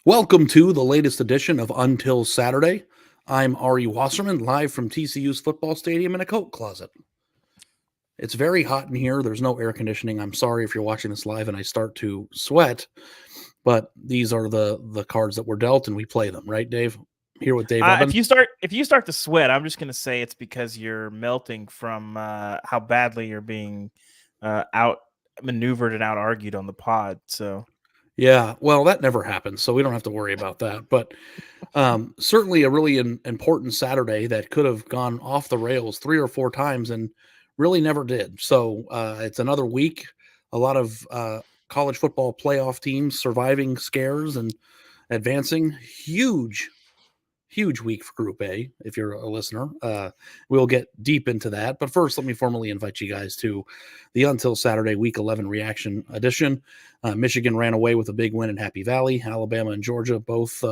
Welcome to the latest edition of Until Saturday. I'm Ari Wasserman, live from TCU's football stadium in a coat closet. It's very hot in here. There's no air conditioning. I'm sorry if you're watching this live and I start to sweat, but these are the cards that were dealt and we play them, right, Dave? Here with Dave Eben. If you start to sweat, I'm just going to say it's because you're melting from how badly you're being outmaneuvered and out argued on the pod. So Yeah, well, that never happens, so we don't have to worry about that. But certainly a really important Saturday that could have gone off the rails 3 or 4 times and really never did. So it's another week. A lot of college football playoff teams surviving scares and advancing. Huge week for Group A, if you're a listener. We'll get deep into that. But first, let me formally invite you guys to the Until Saturday Week 11 Reaction Edition. Michigan ran away with a big win in Happy Valley. Alabama and Georgia both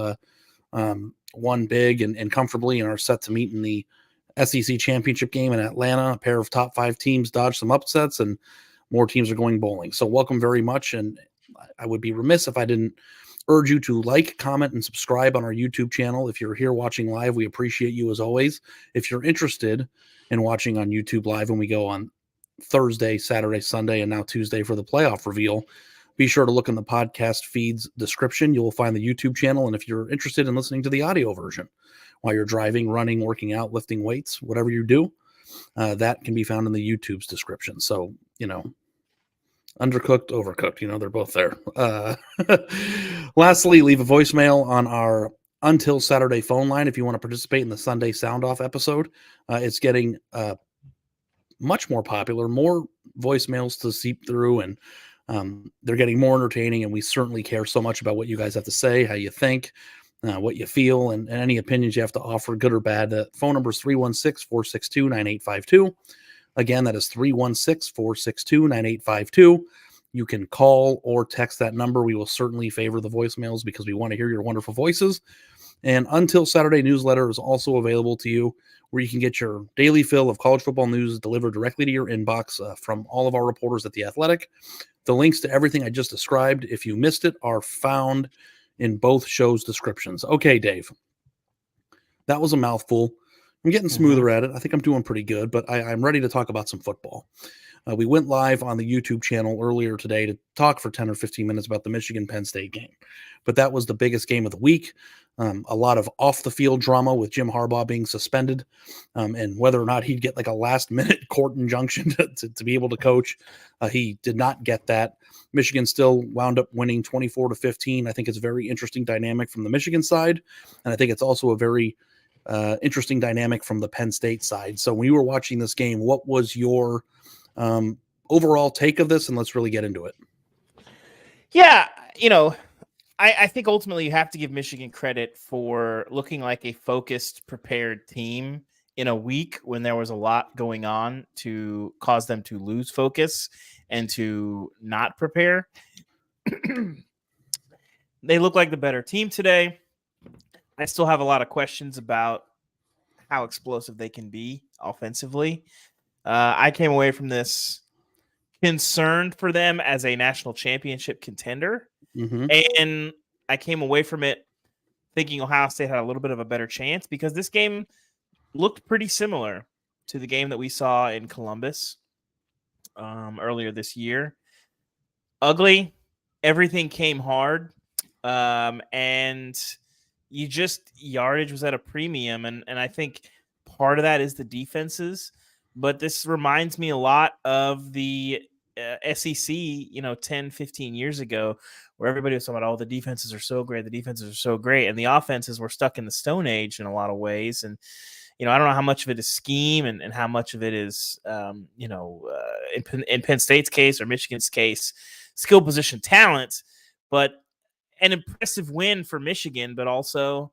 won big and comfortably and are set to meet in the SEC championship game in Atlanta. A pair of top 5 teams dodged some upsets, and more teams are going bowling. So welcome very much, and I would be remiss if I didn't urge you to like, comment, and subscribe on our YouTube channel. If you're here watching live, we appreciate you as always. If you're interested in watching on YouTube live when we go on Thursday, Saturday, Sunday, and now Tuesday for the playoff reveal, be sure to look in the podcast feed's description. You'll find the YouTube channel. And if you're interested in listening to the audio version while you're driving, running, working out, lifting weights, whatever you do, that can be found in the YouTube's description. So, undercooked, overcooked, they're both there. Lastly, leave a voicemail on our Until Saturday phone line if you want to participate in the Sunday Sound Off episode. It's getting much more popular, more voicemails to seep through, and they're getting more entertaining, and we certainly care so much about what you guys have to say, how you think, what you feel, and any opinions you have to offer, good or bad. The phone number is 316-462-9852. Again, that is 316-462-9852. You can call or text that number. We will certainly favor the voicemails because we want to hear your wonderful voices. And Until Saturday newsletter is also available to you, where you can get your daily fill of college football news delivered directly to your inbox from all of our reporters at The Athletic. The links to everything I just described, if you missed it, are found in both shows' descriptions. Okay, Dave, that was a mouthful. I'm getting smoother at it. I think I'm doing pretty good, but I'm ready to talk about some football. We went live on the YouTube channel earlier today to talk for 10 or 15 minutes about the Michigan-Penn State game. But that was the biggest game of the week. A lot of off-the-field drama with Jim Harbaugh being suspended and whether or not he'd get like a last-minute court injunction to be able to coach. He did not get that. Michigan still wound up winning 24-15. I think it's a very interesting dynamic from the Michigan side, and I think it's also a very interesting dynamic from the Penn State side. So when you were watching this game, what was your overall take of this? And let's really get into it. Yeah, I think ultimately you have to give Michigan credit for looking like a focused, prepared team in a week when there was a lot going on to cause them to lose focus and to not prepare. They look like the better team today. I still have a lot of questions about how explosive they can be offensively. I came away from this concerned for them as a national championship contender. Mm-hmm. And I came away from it thinking Ohio State had a little bit of a better chance because this game looked pretty similar to the game that we saw in Columbus earlier this year. Ugly. Everything came hard. And yardage was at a premium. And I think part of that is the defenses. But this reminds me a lot of the SEC, 10, 15 years ago, where everybody was talking about, the defenses are so great. The defenses are so great. And the offenses were stuck in the Stone Age in a lot of ways. And, I don't know how much of it is scheme and how much of it is, in Penn State's case or Michigan's case, skill position talent. But an impressive win for Michigan, but also,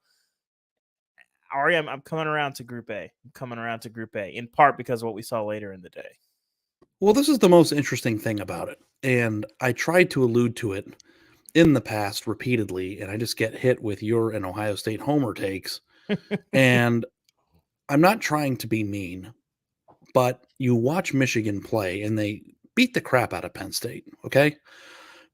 Ari, I'm coming around to Group A. In part because of what we saw later in the day. Well, this is the most interesting thing about it. And I tried to allude to it in the past repeatedly, and I just get hit with your and Ohio State homer takes. And I'm not trying to be mean, but you watch Michigan play, and they beat the crap out of Penn State, okay?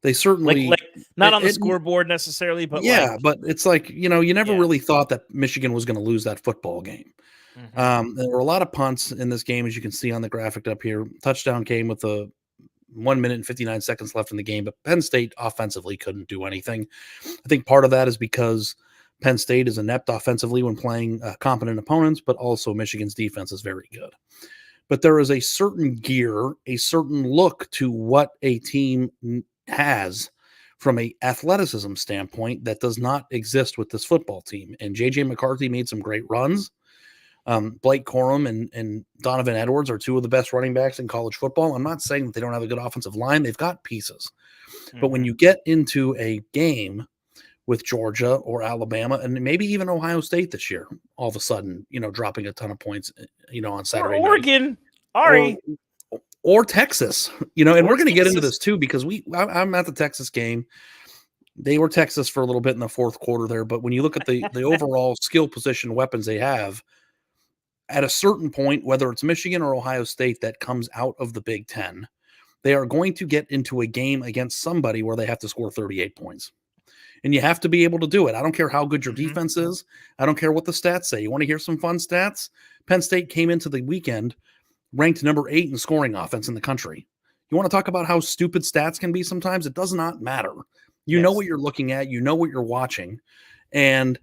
They certainly like not on the scoreboard necessarily, but but it's like, you never Yeah. really thought that Michigan was going to lose that football game. Mhm. There were a lot of punts in this game, as you can see on the graphic up here. Touchdown came with 1 minute and 59 seconds left in the game, but Penn State offensively couldn't do anything. I think part of that is because Penn State is inept offensively when playing competent opponents, but also Michigan's defense is very good. But there is a certain gear, a certain look to what a team has from a athleticism standpoint that does not exist with this football team. And J.J. McCarthy made some great runs. Blake Corum and Donovan Edwards are two of the best running backs in college football. I'm not saying that they don't have a good offensive line. They've got pieces. But when Mhm. you get into a game with Georgia or Alabama and maybe even Ohio State this year, all of a sudden, dropping a ton of points, on Or Saturday night, Oregon, or Ari, Texas, and or we're going to get into Texas. this too, because I'm at the Texas game. They were Texas for a little bit in the fourth quarter there, but when you look at the overall skill position weapons they have, at a certain point, whether it's Michigan or Ohio State that comes out of the Big Ten, they are going to get into a game against somebody where they have to score 38 points. And you have to be able to do it. I don't care how good your Mhm. defense is. I don't care what the stats say. You want to hear some fun stats? Penn State came into the weekend ranked number 8 in scoring offense in the country. You want to talk about how stupid stats can be sometimes? It does not matter. You know Yes. what you're looking at. You know what you're watching. And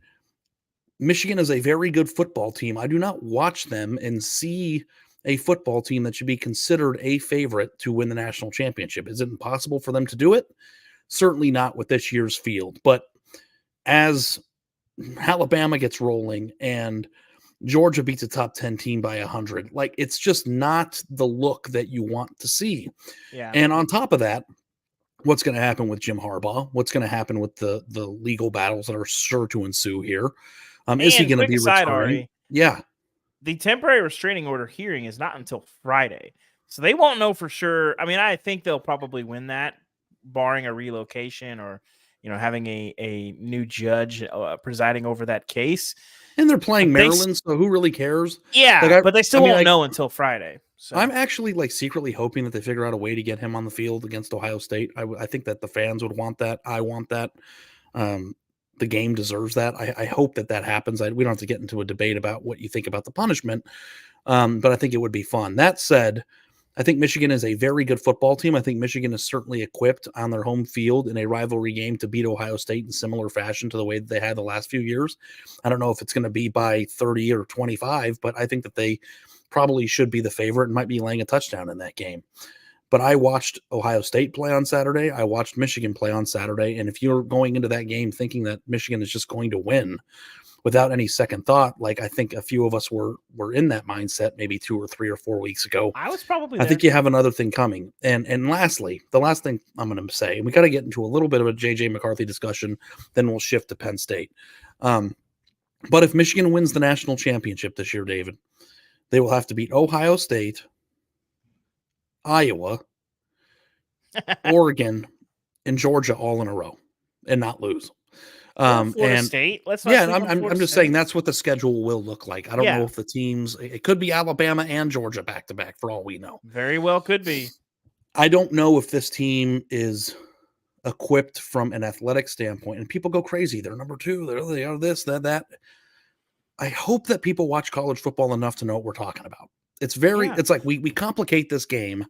Michigan is a very good football team. I do not watch them and see a football team that should be considered a favorite to win the national championship. Is it impossible for them to do it? Certainly not with this year's field. But as Alabama gets rolling and Georgia beats a top 10 team by 100, like, it's just not the look that you want to see. Yeah. And on top of that, what's going to happen with Jim Harbaugh? What's going to happen with the legal battles that are sure to ensue here? Is he And going to quick be aside, returning? Ari, Yeah. the temporary restraining order hearing is not until Friday. So they won't know for sure. I mean, I think they'll probably win that, barring a relocation or, having a new judge presiding over that case. And they're playing But they, Maryland, so who really cares? yeah, Like, but they I still mean, won't like, know until Friday. So I'm actually secretly hoping that they figure out a way to get him on the field against Ohio State. I think that the fans would want that. I want that. Um, the game deserves that. I hope that happens. We don't have to get into a debate about what you think about the punishment, but I think it would be fun. That said, I think Michigan is a very good football team. I think Michigan is certainly equipped on their home field in a rivalry game to beat Ohio State in similar fashion to the way that they had the last few years. I don't know if it's going to be by 30 or 25, but I think that they probably should be the favorite and might be laying a touchdown in that game. But I watched Ohio State play on Saturday. I watched Michigan play on Saturday. And if you're going into that game thinking that Michigan is just going to win without any second thought, like I think a few of us were in that mindset maybe 2 or 3 or 4 weeks ago, I was probably I there. think you have another thing coming. And lastly, the last thing I'm going to say, and we got to get into a little bit of a J.J. McCarthy discussion, then we'll shift to Penn State. But if Michigan wins the national championship this year, David, they will have to beat Ohio State, Iowa, Oregon, and Georgia all in a row and not lose. Or Florida And State. Let's not yeah, sleep on I'm Florida just State. saying that's what the schedule will look like. I don't know Yeah. if the teams, it could be Alabama and Georgia back to back for all we know. Very well could be. I don't know if this team is equipped from an athletic standpoint, and people go crazy. They're number 2. They are this, that. I hope that people watch college football enough to know what we're talking about. It's like we complicate this game.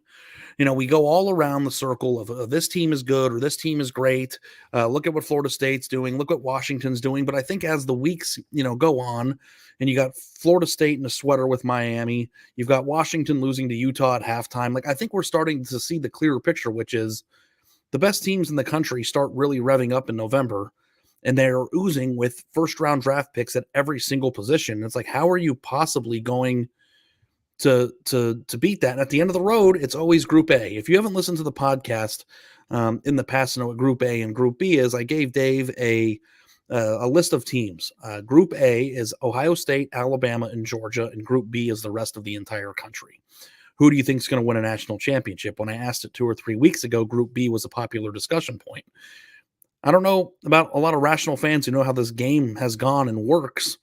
We go all around the circle of this team is good or this team is great. Look at what Florida State's doing. Look what Washington's doing. But I think as the weeks, go on, and you got Florida State in a sweater with Miami, you've got Washington losing to Utah at halftime. Like, I think we're starting to see the clearer picture, which is the best teams in the country start really revving up in November, and they're oozing with first-round draft picks at every single position. It's like, how are you possibly going to beat that? And at the end of the road, it's always Group A. If you haven't listened to the podcast in the past, know what Group A and Group B is. I gave Dave a list of teams. Group A is Ohio State, Alabama, and Georgia, and Group B is the rest of the entire country. Who do you think is going to win a national championship? When I asked it 2 or 3 weeks ago, Group B was a popular discussion point. I don't know about a lot of rational fans who know how this game has gone and works.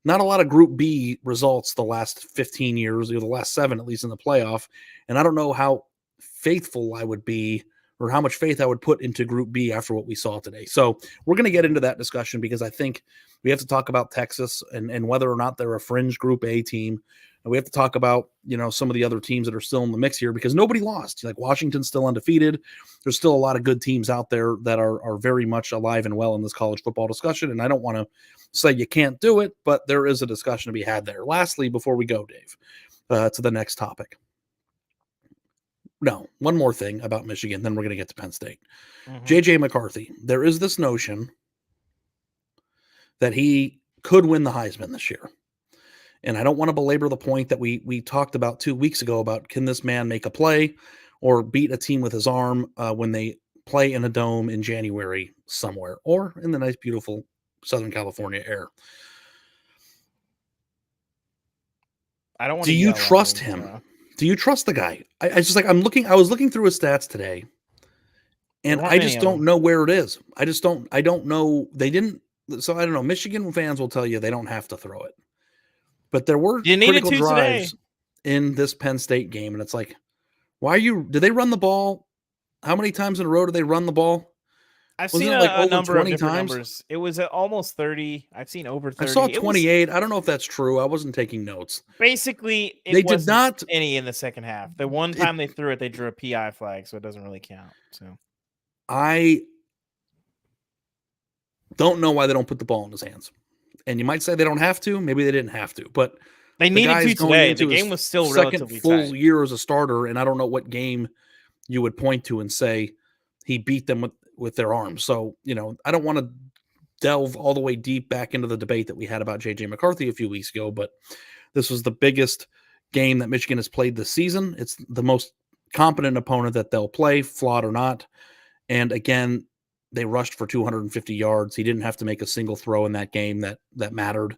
Not a lot of Group B results the last 15 years, or the last 7, at least in the playoff. And I don't know how faithful I would be or how much faith I would put into Group B after what we saw today. So we're going to get into that discussion because I think we have to talk about Texas and whether or not they're a fringe Group A team. And we have to talk about, some of the other teams that are still in the mix here because nobody lost. Like Washington's still undefeated. There's still a lot of good teams out there that are very much alive and well in this college football discussion. And I don't want to say you can't do it, but there is a discussion to be had there. Lastly, before we go, Dave, to the next topic. No, one more thing about Michigan, then we're going to get to Penn State. JJ McCarthy, there is this notion that he could win the Heisman this year. And I don't want to belabor the point that we talked about 2 weeks ago about can this man make a play or beat a team with his arm when they play in a dome in January somewhere or in the nice, beautiful Southern California air. I don't want to. Do you trust him? Yeah. Do you trust the guy? I was looking through his stats today, and I just don't know where it is. I don't know. They didn't. So I don't know. Michigan fans will tell you they don't have to throw it, but there were critical drives in this Penn State game, and it's like, did they run the ball? How many times in a row did they run the ball? I've seen a number of different numbers. It was at almost 30. I've seen over 30. I saw 28. I don't know if that's true. I wasn't taking notes. Basically, they did not any in the second half. The one time they threw it, they drew a PI flag, so it doesn't really count. So I don't know why they don't put the ball in his hands. And you might say they don't have to. Maybe they didn't have to, but they needed to today. The game was still relatively full year as a starter, and I don't know what game you would point to and say he beat them with their arms. So, I don't want to delve all the way deep back into the debate that we had about JJ McCarthy a few weeks ago, but this was the biggest game that Michigan has played this season. It's the most competent opponent that they'll play, flawed or not. And again, they rushed for 250 yards. He didn't have to make a single throw in that game that mattered.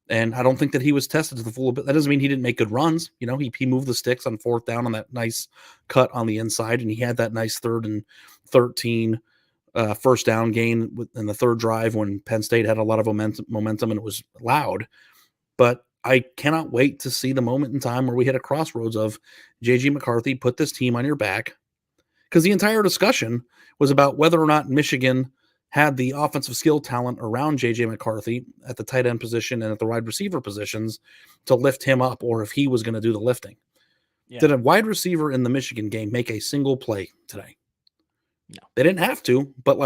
And I don't think that he was tested to the full. That doesn't mean he didn't make good runs. He moved the sticks on 4th down on that nice cut on the inside, and he had that nice 3rd and 13 first down gain in the third drive when Penn State had a lot of momentum and it was loud. But I cannot wait to see the moment in time where we hit a crossroads of JJ McCarthy, put this team on your back. Because the entire discussion was about whether or not Michigan had the offensive skill talent around JJ McCarthy at the tight end position and at the wide receiver positions to lift him up, or if he was going to do the lifting. Yeah. Did a wide receiver in the Michigan game make a single play today? No. They didn't have to, but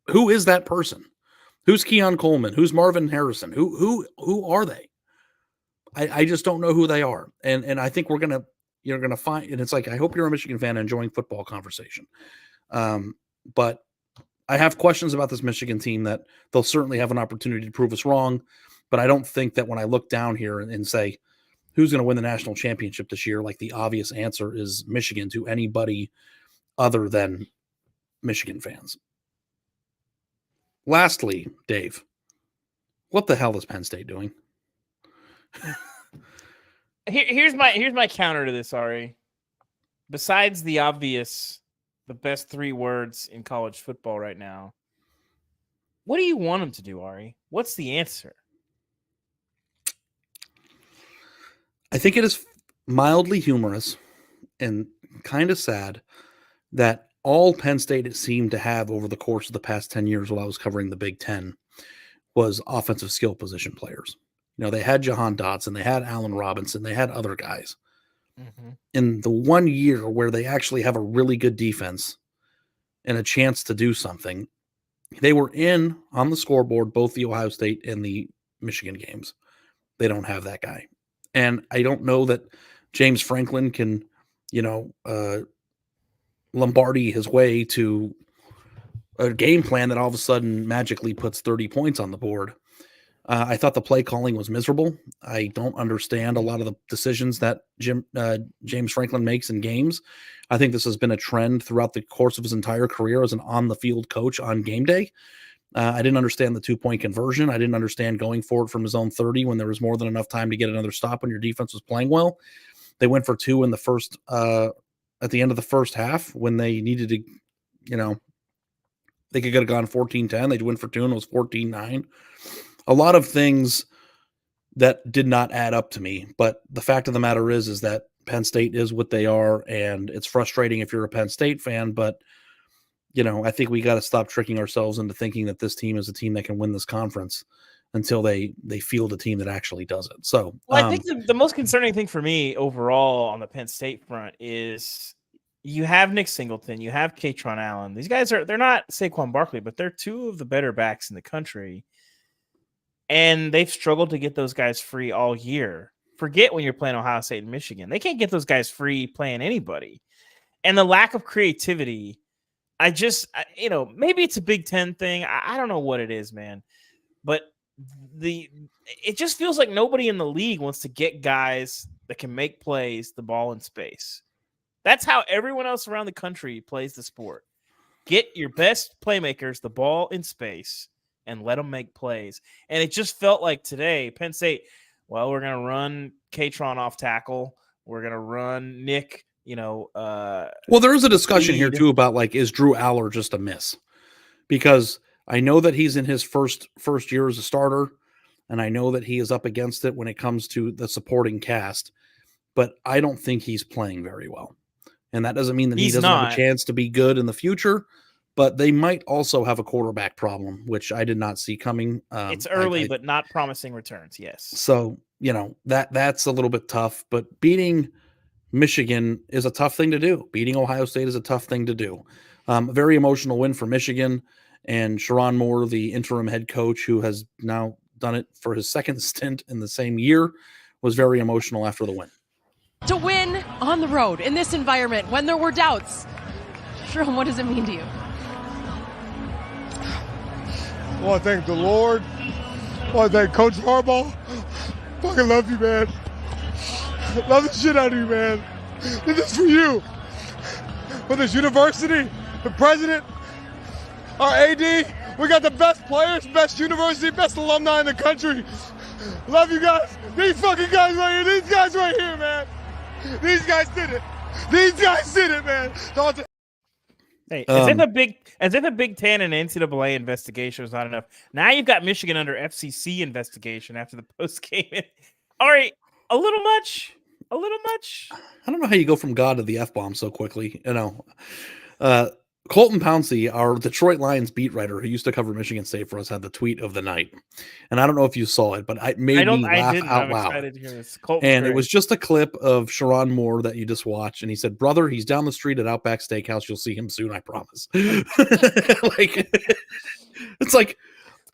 who is that person? Who's Keon Coleman? Who's Marvin Harrison? Who are they? I just don't know who they are. And I think you're gonna find, and it's like, I hope you're a Michigan fan enjoying football conversation. But I have questions about this Michigan team that they'll certainly have an opportunity to prove us wrong. But I don't think that when I look down here and say, who's going to win the national championship this year, like the obvious answer is Michigan to anybody other than Michigan fans. Lastly, Dave, what the hell is Penn State doing? Here's my counter to this, Ari. Besides the obvious, the best 3 words in college football right now, what do you want them to do, Ari? What's the answer? I think it is mildly humorous and kind of sad that all Penn State seemed to have over the course of the past 10 years while I was covering the Big Ten was offensive skill position players. They had Jahan Dotson, they had Allen Robinson, they had other guys. Mm-hmm. In the 1 year where they actually have a really good defense and a chance to do something, they were in on the scoreboard, both the Ohio State and the Michigan games. They don't have that guy. And I don't know that James Franklin can, Lombardi his way to a game plan that all of a sudden magically puts 30 points on the board. I thought the play calling was miserable. I don't understand a lot of the decisions that James Franklin makes in games. I think this has been a trend throughout the course of his entire career as an on-the-field coach on game day. I didn't understand the 2-point conversion. I didn't understand going forward from his own 30 when there was more than enough time to get another stop when your defense was playing well. They went for 2 in the first at the end of the first half when they needed to, they could have gone 14-10. They went for 2 and it was 14-9. A lot of things that did not add up to me, but the fact of the matter is that Penn State is what they are, and it's frustrating if you're a Penn State fan, but I think we got to stop tricking ourselves into thinking that this team is a team that can win this conference until they field a team that actually does it. So, well, I think the most concerning thing for me overall on the Penn State front is you have Nick Singleton, you have Katron Allen. These guys they're not Saquon Barkley, but they're two of the better backs in the country. And they've struggled to get those guys free all year. Forget when you're playing Ohio State and Michigan. They can't get those guys free playing anybody. And the lack of creativity, maybe it's a Big Ten thing. I don't know what it is, man. But it just feels like nobody in the league wants to get guys that can make plays, the ball in space. That's how everyone else around the country plays the sport. Get your best playmakers the ball in space and let them make plays. And it just felt like today, Penn State, well, we're going to run Katron off tackle. We're going to run Nick, well, there is a discussion here too about is Drew Aller just a miss? Because I know that he's in his first year as a starter, and I know that he is up against it when it comes to the supporting cast, but I don't think he's playing very well. And that doesn't mean that he doesn't have a chance to be good in the future, but they might also have a quarterback problem, which I did not see coming. It's early, but not promising returns. Yes. So, that's a little bit tough, but beating Michigan is a tough thing to do. Beating Ohio State is a tough thing to do. Very emotional win for Michigan, and Sharon Moore, the interim head coach, who has now done it for his second stint in the same year, was very emotional after the win. To win on the road in this environment when there were doubts, Sharon, what does it mean to you? I want to thank the Lord. I want to thank Coach Harbaugh. Fucking love you, man. Love the shit out of you, man. This is for you. For this university, the president, our AD, we got the best players, best university, best alumni in the country. Love you guys. These fucking guys right here. These guys right here, man. These guys did it. These guys did it, man. Hey, as if a Big Ten and NCAA investigation was not enough. Now you've got Michigan under FCC investigation after the post game. All right, a little much. I don't know how you go from God to the F-bomb so quickly. Colton Pouncey, our Detroit Lions beat writer who used to cover Michigan State for us, had the tweet of the night. And I don't know if you saw it, but it made me laugh out loud. Excited to hear this. And it was just a clip of Sharon Moore that you just watched. And he said, brother, he's down the street at Outback Steakhouse. You'll see him soon, I promise. It's like,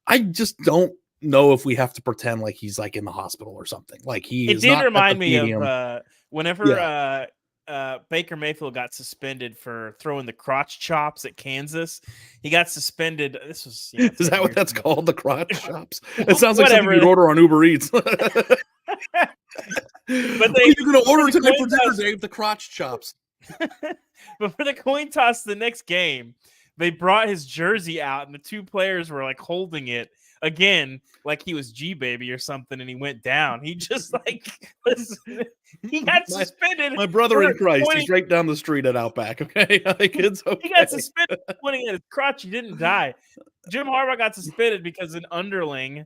I just don't know if we have to pretend like he's in the hospital or something. It did remind me of whenever Baker Mayfield got suspended for throwing the crotch chops at Kansas. He got suspended. This was is that what that's called? The crotch chops? It sounds like something you'd order on Uber Eats. But what are you going to order tonight for dinner, Dave? The crotch chops. But for the coin toss the next game, they brought his jersey out, and the two players were holding it again, like he was G-Baby or something, and he went down. He just he got suspended. My brother in Christ, he's right down the street at Outback. Okay, it's okay. He got suspended pointing at his crotch. He didn't die. Jim Harbaugh got suspended because an underling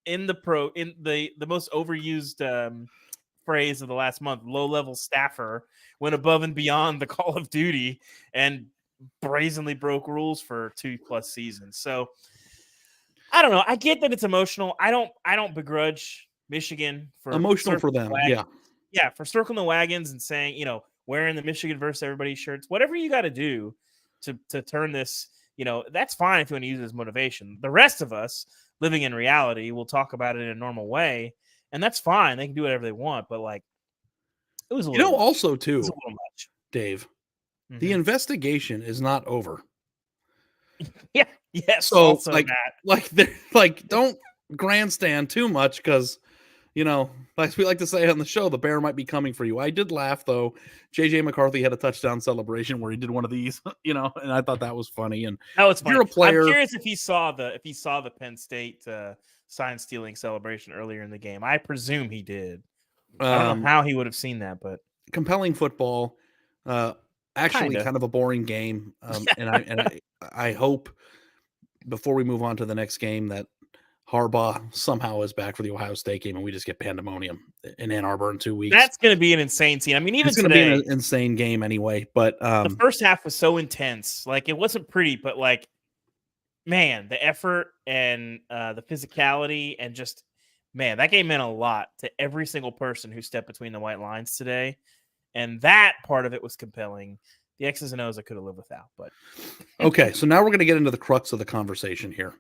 in the most overused phrase of the last month, low-level staffer, went above and beyond the call of duty and brazenly broke rules for 2+ seasons. So I don't know. I get that it's emotional. I don't begrudge Michigan for emotional for them. Yeah, for circling the wagons and saying, wearing the Michigan versus everybody shirts, whatever you got to do to turn this, that's fine if you want to use it as motivation. The rest of us living in reality will talk about it in a normal way, and that's fine. They can do whatever they want, but it was a little also too, it was a little much. Dave, the investigation is not over. Yeah. Yes. So also don't grandstand too much because, like we like to say on the show, the bear might be coming for you. I did laugh though. JJ McCarthy had a touchdown celebration where he did one of these, and I thought that was funny. And that was funny. You're a player. I'm curious if he saw the Penn State sign stealing celebration earlier in the game. I presume he did. I don't know how he would have seen that, but compelling football. Actually, kind of a boring game. And I hope before we move on to the next game that Harbaugh somehow is back for the Ohio State game and we just get pandemonium in Ann Arbor in 2 weeks. That's going to be an insane scene. I mean, even it's going to today, be an insane game anyway. But the first half was so intense. Like, it wasn't pretty, but like, man, the effort and the physicality and just, man, that game meant a lot to every single person who stepped between the white lines today. And that part of it was compelling. The X's and O's I could have lived without, but okay. So now we're going to get into the crux of the conversation here.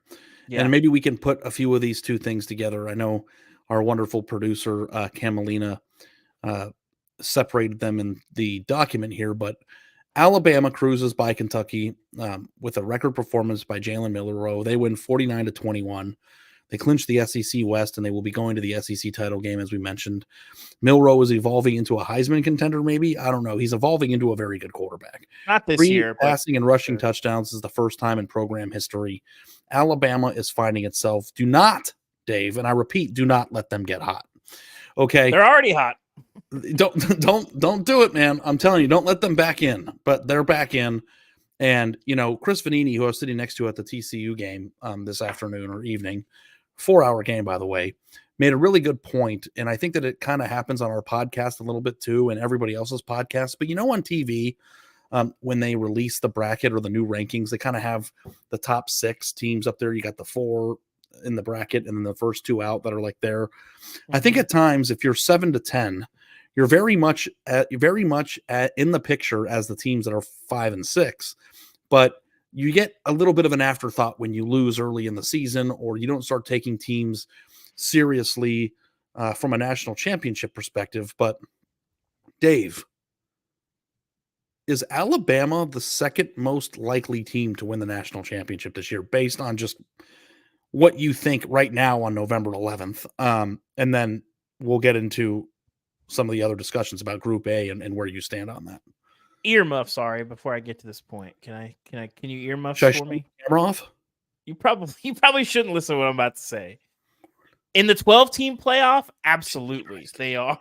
yeah. And maybe we can put a few of these two things together. I know our wonderful producer, Camelina, separated them in the document here, but Alabama cruises by Kentucky with a record performance by Jalen Milroe. They win 49-21. They clinch the SEC West, and they will be going to the SEC title game, as we mentioned. Milroe is evolving into a Heisman contender, maybe. I don't know. He's evolving into a very good quarterback. Not this 3 year. Passing and rushing touchdowns is the first time in program history. Alabama is finding itself. Do not, Dave, and I repeat, do not let them get hot. Okay. They're already hot. Don't do it, man. I'm telling you, don't let them back in. But they're back in. And, Chris Vanini, who I was sitting next to at the TCU game this afternoon or evening, 4-hour game, by the way, made a really good point. And I think that it kind of happens on our podcast a little bit too, and everybody else's podcast. But on TV, when they release the bracket or the new rankings, they kind of have the top 6 teams up there. You got the 4 in the bracket and then the first 2 out that are like there. I think at times, if you're 7 to 10, you're very much in the picture as the teams that are 5 and 6, but you get a little bit of an afterthought when you lose early in the season, or you don't start taking teams seriously from a national championship perspective. But Dave, is Alabama the second most likely team to win the national championship this year, based on just what you think right now on November 11th? And then we'll get into some of the other discussions about Group A and where you stand on that. Earmuff, sorry, before I get to this point. Can you earmuff Should I for shut me? the camera off? You probably shouldn't listen to what I'm about to say. In the 12-team playoff, absolutely. They are.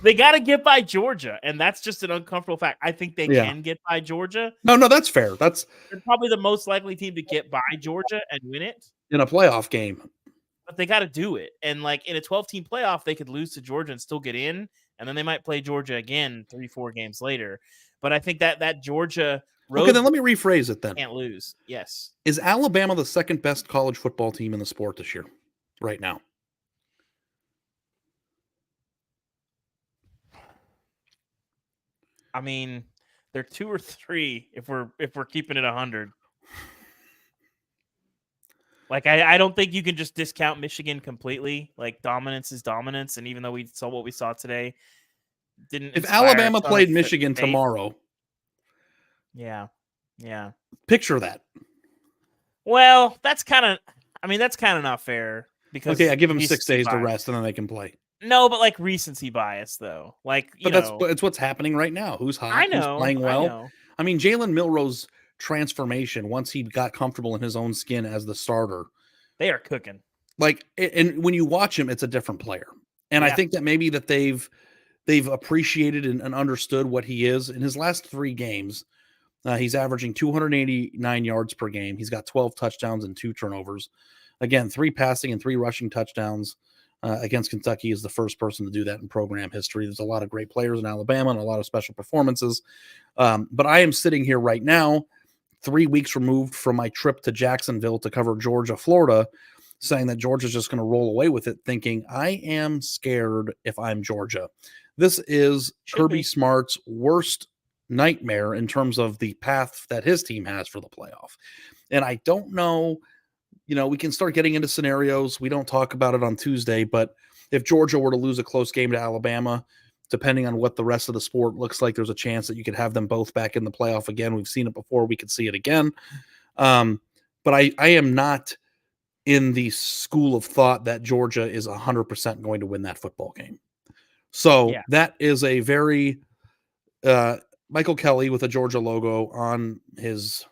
They got to get by Georgia, and that's just an uncomfortable fact. I think they can get by Georgia. No, that's fair. They're probably the most likely team to get by Georgia and win it. In a playoff game. But they got to do it. And like in a 12-team playoff, they could lose to Georgia and still get in, and then they might play Georgia again 3-4 games later. But I think that Georgia road Okay, then let me rephrase it then. Can't lose. Yes. Is Alabama the second best college football team in the sport this year, right now? I mean, they're 2 or 3 if we're keeping it 100. Like, I don't think you can just discount Michigan completely. Like, dominance is dominance, and even though we saw what we saw today, didn't. If Alabama played Michigan tomorrow, yeah, picture that. Well, that's kind of not fair because I give them 6 days to rest and then they can play. No, but like recency bias though. Like, it's what's happening right now. Who's hot? I know, who's playing well? I know. I mean, Jalen Milroe's transformation once he got comfortable in his own skin as the starter, they are cooking. Like, and when you watch him, it's a different player. And I think that maybe that they've appreciated and understood what he is. In his last 3 games, he's averaging 289 yards per game. He's got 12 touchdowns and 2 turnovers. Again, 3 passing and 3 rushing touchdowns against Kentucky. Is the first person to do that in program history. There's a lot of great players in Alabama and a lot of special performances. But I am sitting here right now, 3 weeks removed from my trip to Jacksonville to cover Georgia, Florida, saying that Georgia's just going to roll away with it, thinking I am scared if I'm Georgia. This is Kirby Smart's worst nightmare in terms of the path that his team has for the playoff. And I don't know, we can start getting into scenarios. We don't talk about it on Tuesday, but if Georgia were to lose a close game to Alabama, depending on what the rest of the sport looks like, there's a chance that you could have them both back in the playoff again. We've seen it before. We could see it again. But I am not in the school of thought that Georgia is 100% going to win that football game. So that is a very Michael Kelly with a Georgia logo on his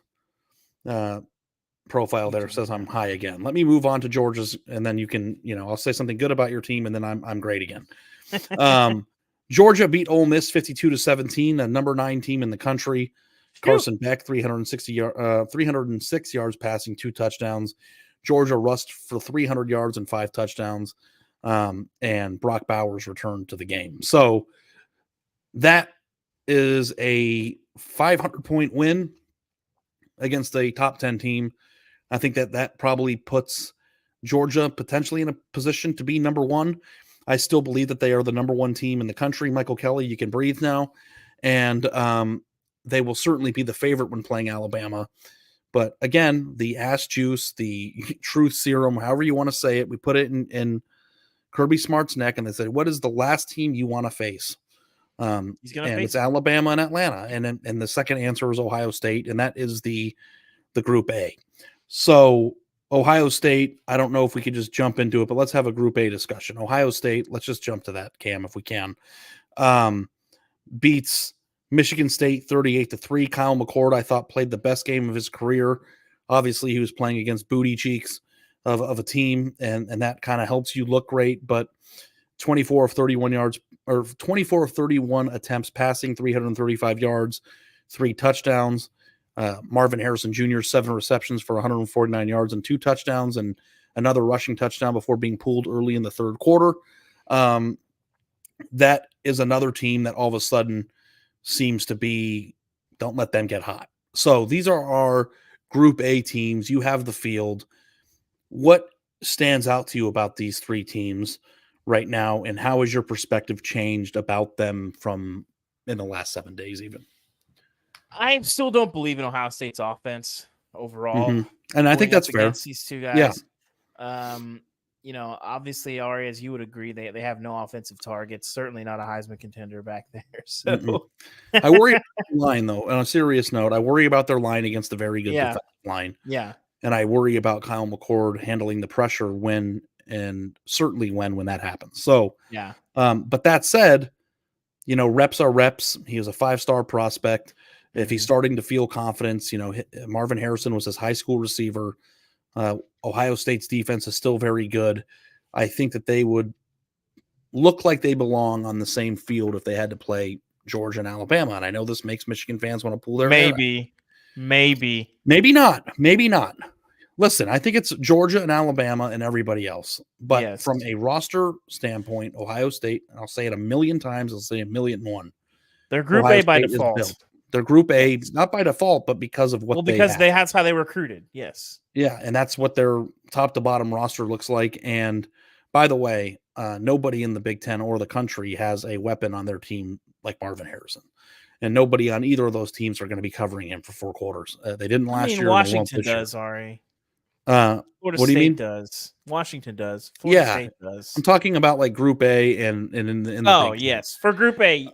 profile there says I'm high again. Let me move on to Georgia's, and then you can, I'll say something good about your team, and then I'm great again. Georgia beat Ole Miss 52-17, a number 9 team in the country. Carson Beck, 306 yards passing, 2 touchdowns. Georgia rushed for 300 yards and 5 touchdowns, and Brock Bowers returned to the game. So that is a 500-point win against a top 10 team. I think that probably puts Georgia potentially in a position to be number one. I still believe that they are the number one team in the country. Michael Kelly, you can breathe now. And they will certainly be the favorite when playing Alabama. But again, the ass juice, the truth serum, however you want to say it, we put it in Kirby Smart's neck, and they said, what is the last team you want to face? He's going to face it's Alabama and Atlanta. And the second answer is Ohio State, and that is the Group A. So Ohio State, I don't know if we could just jump into it, but let's have a Group A discussion. Ohio State, let's just jump to that, Cam, if we can. Beats Michigan State 38-3. Kyle McCord, I thought, played the best game of his career. Obviously, he was playing against booty cheeks of a team, and that kind of helps you look great. But 24 of 31 yards, or 24 of 31 attempts passing, 335 yards, 3 touchdowns. Marvin Harrison Jr., 7 receptions for 149 yards and 2 touchdowns, and another rushing touchdown before being pulled early in the third quarter. That is another team that all of a sudden seems to be, don't let them get hot. So these are our Group A teams. You have the field. What stands out to you about these 3 teams right now, and how has your perspective changed about them from in the last 7 days even? I still don't believe in Ohio State's offense overall. Mm-hmm. And I think that's fair. These two guys. Yeah. Obviously, Ari, as you would agree, they have no offensive targets. Certainly not a Heisman contender back there. So I worry about their line, though. On a serious note, I worry about their line against a very good defensive line. Yeah. And I worry about Kyle McCord handling the pressure when that happens. So, yeah. But that said, reps are reps. He is a 5-star prospect. If he's starting to feel confidence, Marvin Harrison was his high school receiver. Ohio State's defense is still very good. I think that they would look like they belong on the same field if they had to play Georgia and Alabama. And I know this makes Michigan fans want to pull their hair out. Maybe not. Listen, I think it's Georgia and Alabama and everybody else. But from a roster standpoint, Ohio State, and I'll say it a million times, I'll say 1,000,001. They're Group A by default. They're Group A, not by default, but because of what that's how they recruited. Yes. Yeah, and that's what their top to bottom roster looks like. And by the way, nobody in the Big Ten or the country has a weapon on their team like Marvin Harrison. And nobody on either of those teams are going to be covering him for 4 quarters. They didn't last year. Washington does, Ari. Florida State do you mean? Does. Washington does. Florida State does. I'm talking about like Group A and in the yes. For Group A.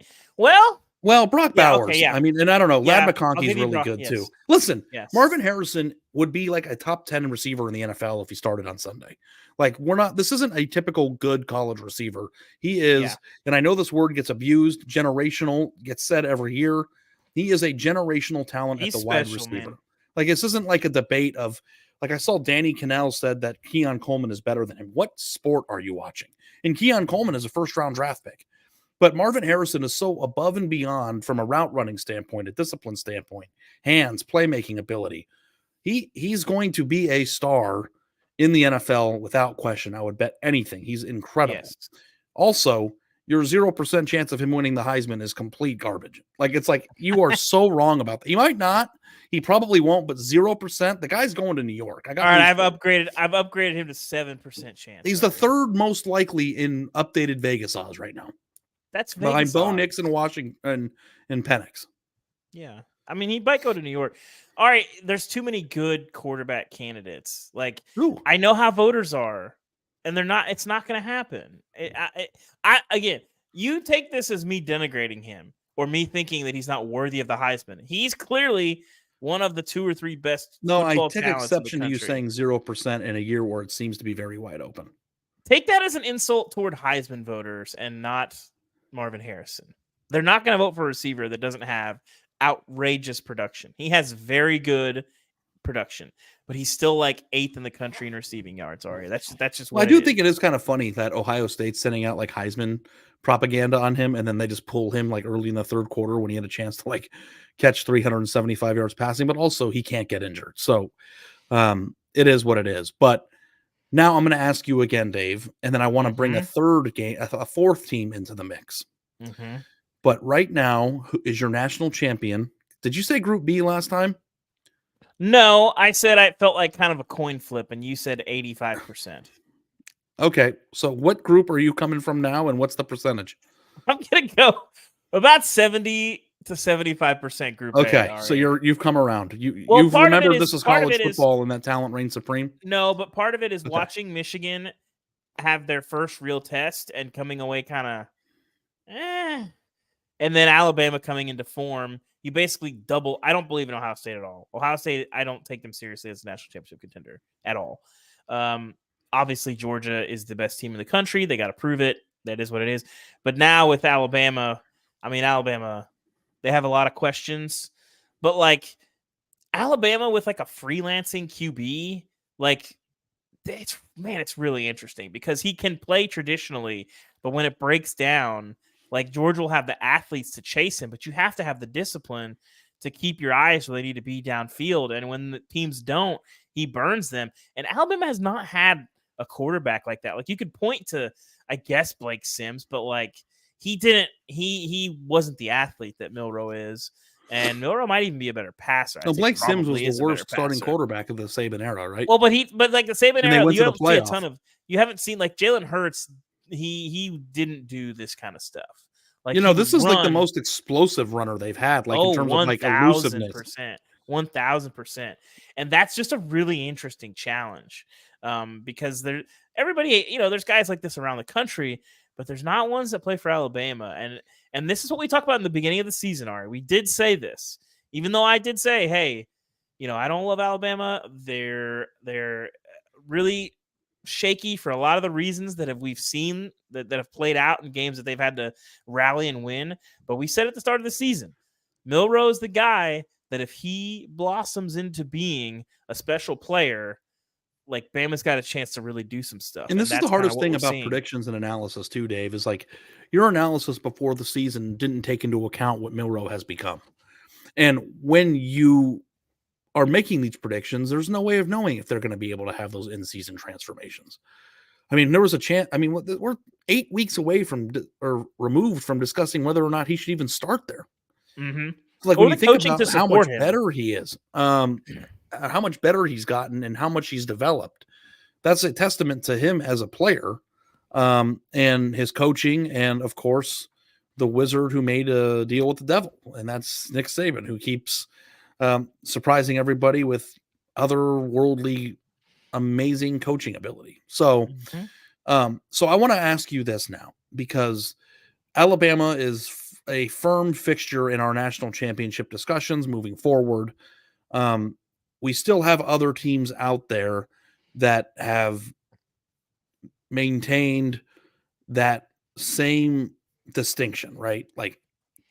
Well, Brock Bowers. Okay, yeah. I mean, and I don't know. Yeah, Ladd McConkey's really good too. Listen, Marvin Harrison would be like a top 10 receiver in the NFL if he started on Sunday. Like, this isn't a typical good college receiver. He is, and I know this word gets abused, generational, gets said every year. He is a generational talent at the wide receiver. Man. Like, this isn't like a debate of, like I saw Danny Cannell said that Keon Coleman is better than him. What sport are you watching? And Keon Coleman is a first-round draft pick. But Marvin Harrison is so above and beyond from a route running standpoint, a discipline standpoint, hands, playmaking ability. He's going to be a star in the NFL without question. I would bet anything. He's incredible. Yes. Also, your 0% chance of him winning the Heisman is complete garbage. Like, it's like you are so wrong about that. He might not. He probably won't, but 0%. The guy's going to New York. All right, I've upgraded him to 7% chance. He's the third most likely in updated Vegas odds right now. That's behind Bo Nix and Washington and Penix. Yeah. I mean, he might go to New York. All right, there's too many good quarterback candidates. Like, I know how voters are, and it's not going to happen. Again, you take this as me denigrating him or me thinking that he's not worthy of the Heisman. He's clearly one of the 2 or 3 best. No, I take exception to you saying 0% in a year where it seems to be very wide open. Take that as an insult toward Heisman voters and not Marvin Harrison. They're not going to vote for a receiver that doesn't have outrageous production. He has very good production, but he's still like 8th in the country in receiving yards. Ari, that's just what I do think it is kind of funny that Ohio State's sending out like Heisman propaganda on him, and then they just pull him like early in the third quarter when he had a chance to like catch 375 yards passing, but also he can't get injured. So it is what it is. But now I'm going to ask you again, Dave, and then I want to bring a third game, a fourth team into the mix. Mm-hmm. But right now, who is your national champion? Did you say Group B last time? No, I said I felt like kind of a coin flip, and you said 85%. Okay, so what group are you coming from now, and what's the percentage? I'm gonna go about 70 to 75% Group A. Okay, Ari. so you've come around. You've part of remembered it this is part of college it is- football and that talent reigns supreme. No, but part of it is Okay. watching Michigan have their first real test and coming away kind of, and then Alabama coming into form. You basically double. I don't believe in Ohio State at all. Ohio State, I don't take them seriously as a national championship contender at all. Obviously, Georgia is the best team in the country. They got to prove it. That is what it is. But now with Alabama, Alabama, they have a lot of questions. But like Alabama with like a freelancing QB, like it's really interesting because he can play traditionally, but when it breaks down, like Georgia will have the athletes to chase him, but you have to have the discipline to keep your eyes where they need to be downfield. And when the teams don't, he burns them. And Alabama has not had a quarterback like that. Like you could point to, I guess, Blake Sims, but like he wasn't the athlete that Milroe is. And Milroe might even be a better passer. No, Blake Sims was the worst starting quarterback of the Saban era, right? Well, but like the Saban And they era, went you to the haven't seen a playoff. ton of. You haven't seen like Jalen Hurts. He didn't do this kind of stuff. Like this is like the most explosive runner they've had, like in terms of like elusiveness. 1,000%. And that's just a really interesting challenge because everybody, there's guys like this around the country, but there's not ones that play for Alabama. And this is what we talked about in the beginning of the season, Ari. We did say this, even though I did say, hey, I don't love Alabama. They're really shaky for a lot of the reasons that we've seen that have played out in games that they've had to rally and win. But we said at the start of the season, Milroe is the guy that if he blossoms into being a special player, like Bama's got a chance to really do some stuff. And this is the hardest thing about predictions and analysis too, Dave, is like your analysis before the season didn't take into account what Milroe has become. And when you are making these predictions, there's no way of knowing if they're going to be able to have those in-season transformations. I mean, there was a chance. I mean, we're 8 weeks away from or removed from discussing whether or not he should even start there. Mm-hmm. Like when you think about how much better he is, how much better he's gotten, and how much he's developed, that's a testament to him as a player, and his coaching, and of course, the wizard who made a deal with the devil, and that's Nick Saban, who keeps surprising everybody with otherworldly, amazing coaching ability. So, so I want to ask you this now, because Alabama is a firm fixture in our national championship discussions moving forward. We still have other teams out there that have maintained that same distinction, right? Like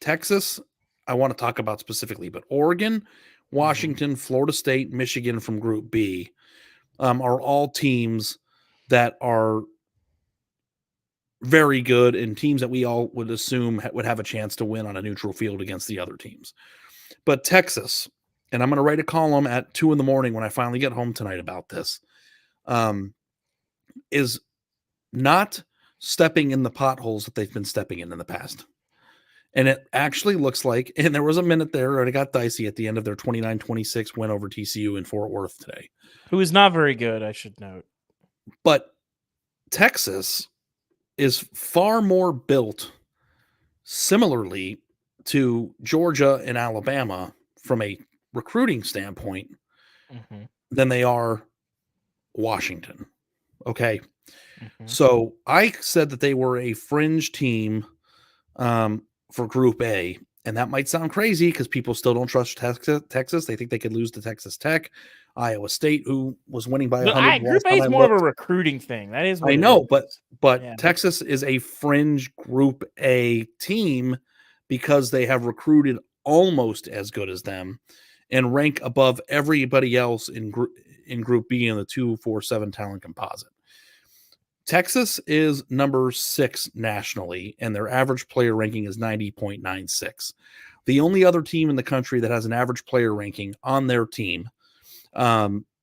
Texas, I want to talk about specifically, but Oregon, Washington, Florida State, Michigan from Group B are all teams that are very good and teams that we all would assume would have a chance to win on a neutral field against the other teams. But Texas, and I'm going to write a column at 2 a.m. when I finally get home tonight about this, is not stepping in the potholes that they've been stepping in the past. And it actually looks like, and there was a minute there and it got dicey at the end of their 29-26 win over TCU in Fort Worth today. Who is not very good, I should note. But Texas is far more built similarly to Georgia and Alabama from a recruiting standpoint than they are Washington. Okay. So I said that they were a fringe team for Group A, and that might sound crazy because people still don't trust Texas. They think they could lose to Texas Tech, Iowa State, who was winning by 100. Group A is more of a recruiting thing. That is what I know, but Texas is a fringe Group A team because they have recruited almost as good as them and rank above everybody else in Group B in the 2-4-7 talent composite. Texas is number 6 nationally, and their average player ranking is 90.96. The only other team in the country that has an average player ranking on their team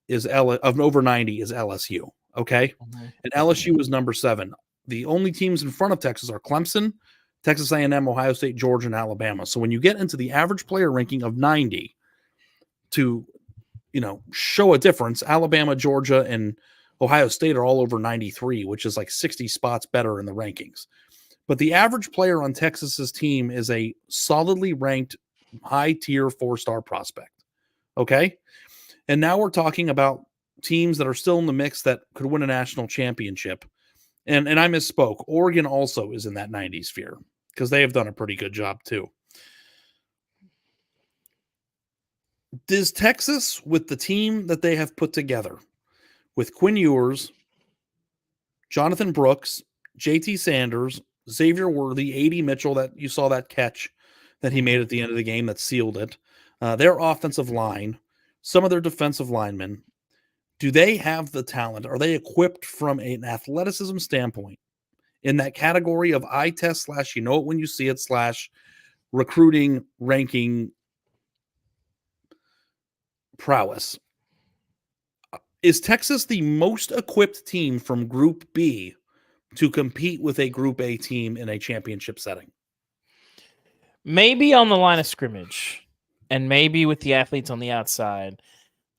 is of over 90 is LSU. Okay. Mhm. And LSU is number 7. The only teams in front of Texas are Clemson, Texas A&M, Ohio State, Georgia, and Alabama. So when you get into the average player ranking of 90 to, show a difference, Alabama, Georgia, and Ohio State are all over 93, which is like 60 spots better in the rankings. But the average player on Texas's team is a solidly ranked high-tier 4-star prospect. Okay? And now we're talking about teams that are still in the mix that could win a national championship. And I misspoke. Oregon also is in that 90 sphere because they have done a pretty good job too. Does Texas, with the team that they have put together, with Quinn Ewers, Jonathan Brooks, JT Sanders, Xavier Worthy, A.D. Mitchell, that you saw that catch that he made at the end of the game that sealed it, their offensive line, some of their defensive linemen, do they have the talent? Are they equipped from an athleticism standpoint in that category of eye test / you know it when you see it / recruiting ranking prowess? Is Texas the most equipped team from Group B to compete with a Group A team in a championship setting? Maybe on the line of scrimmage and maybe with the athletes on the outside.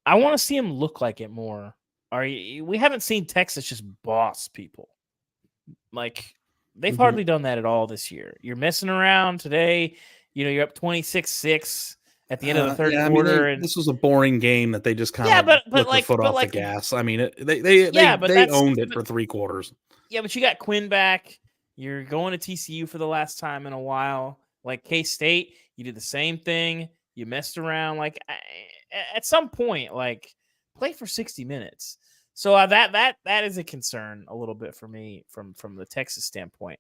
I want to see them look like it more. We haven't seen Texas just boss people. Like, they've hardly done that at all this year. You're messing around today. You're up 26-6 at the end of the third quarter. This was a boring game that they just kind of put their foot off the gas. I mean, they owned it for 3 quarters. Yeah, but you got Quinn back. You're going to TCU for the last time in a while. Like K-State, you did the same thing. You messed around. Like, at some point, like, play for 60 minutes. So that is a concern a little bit for me from the Texas standpoint.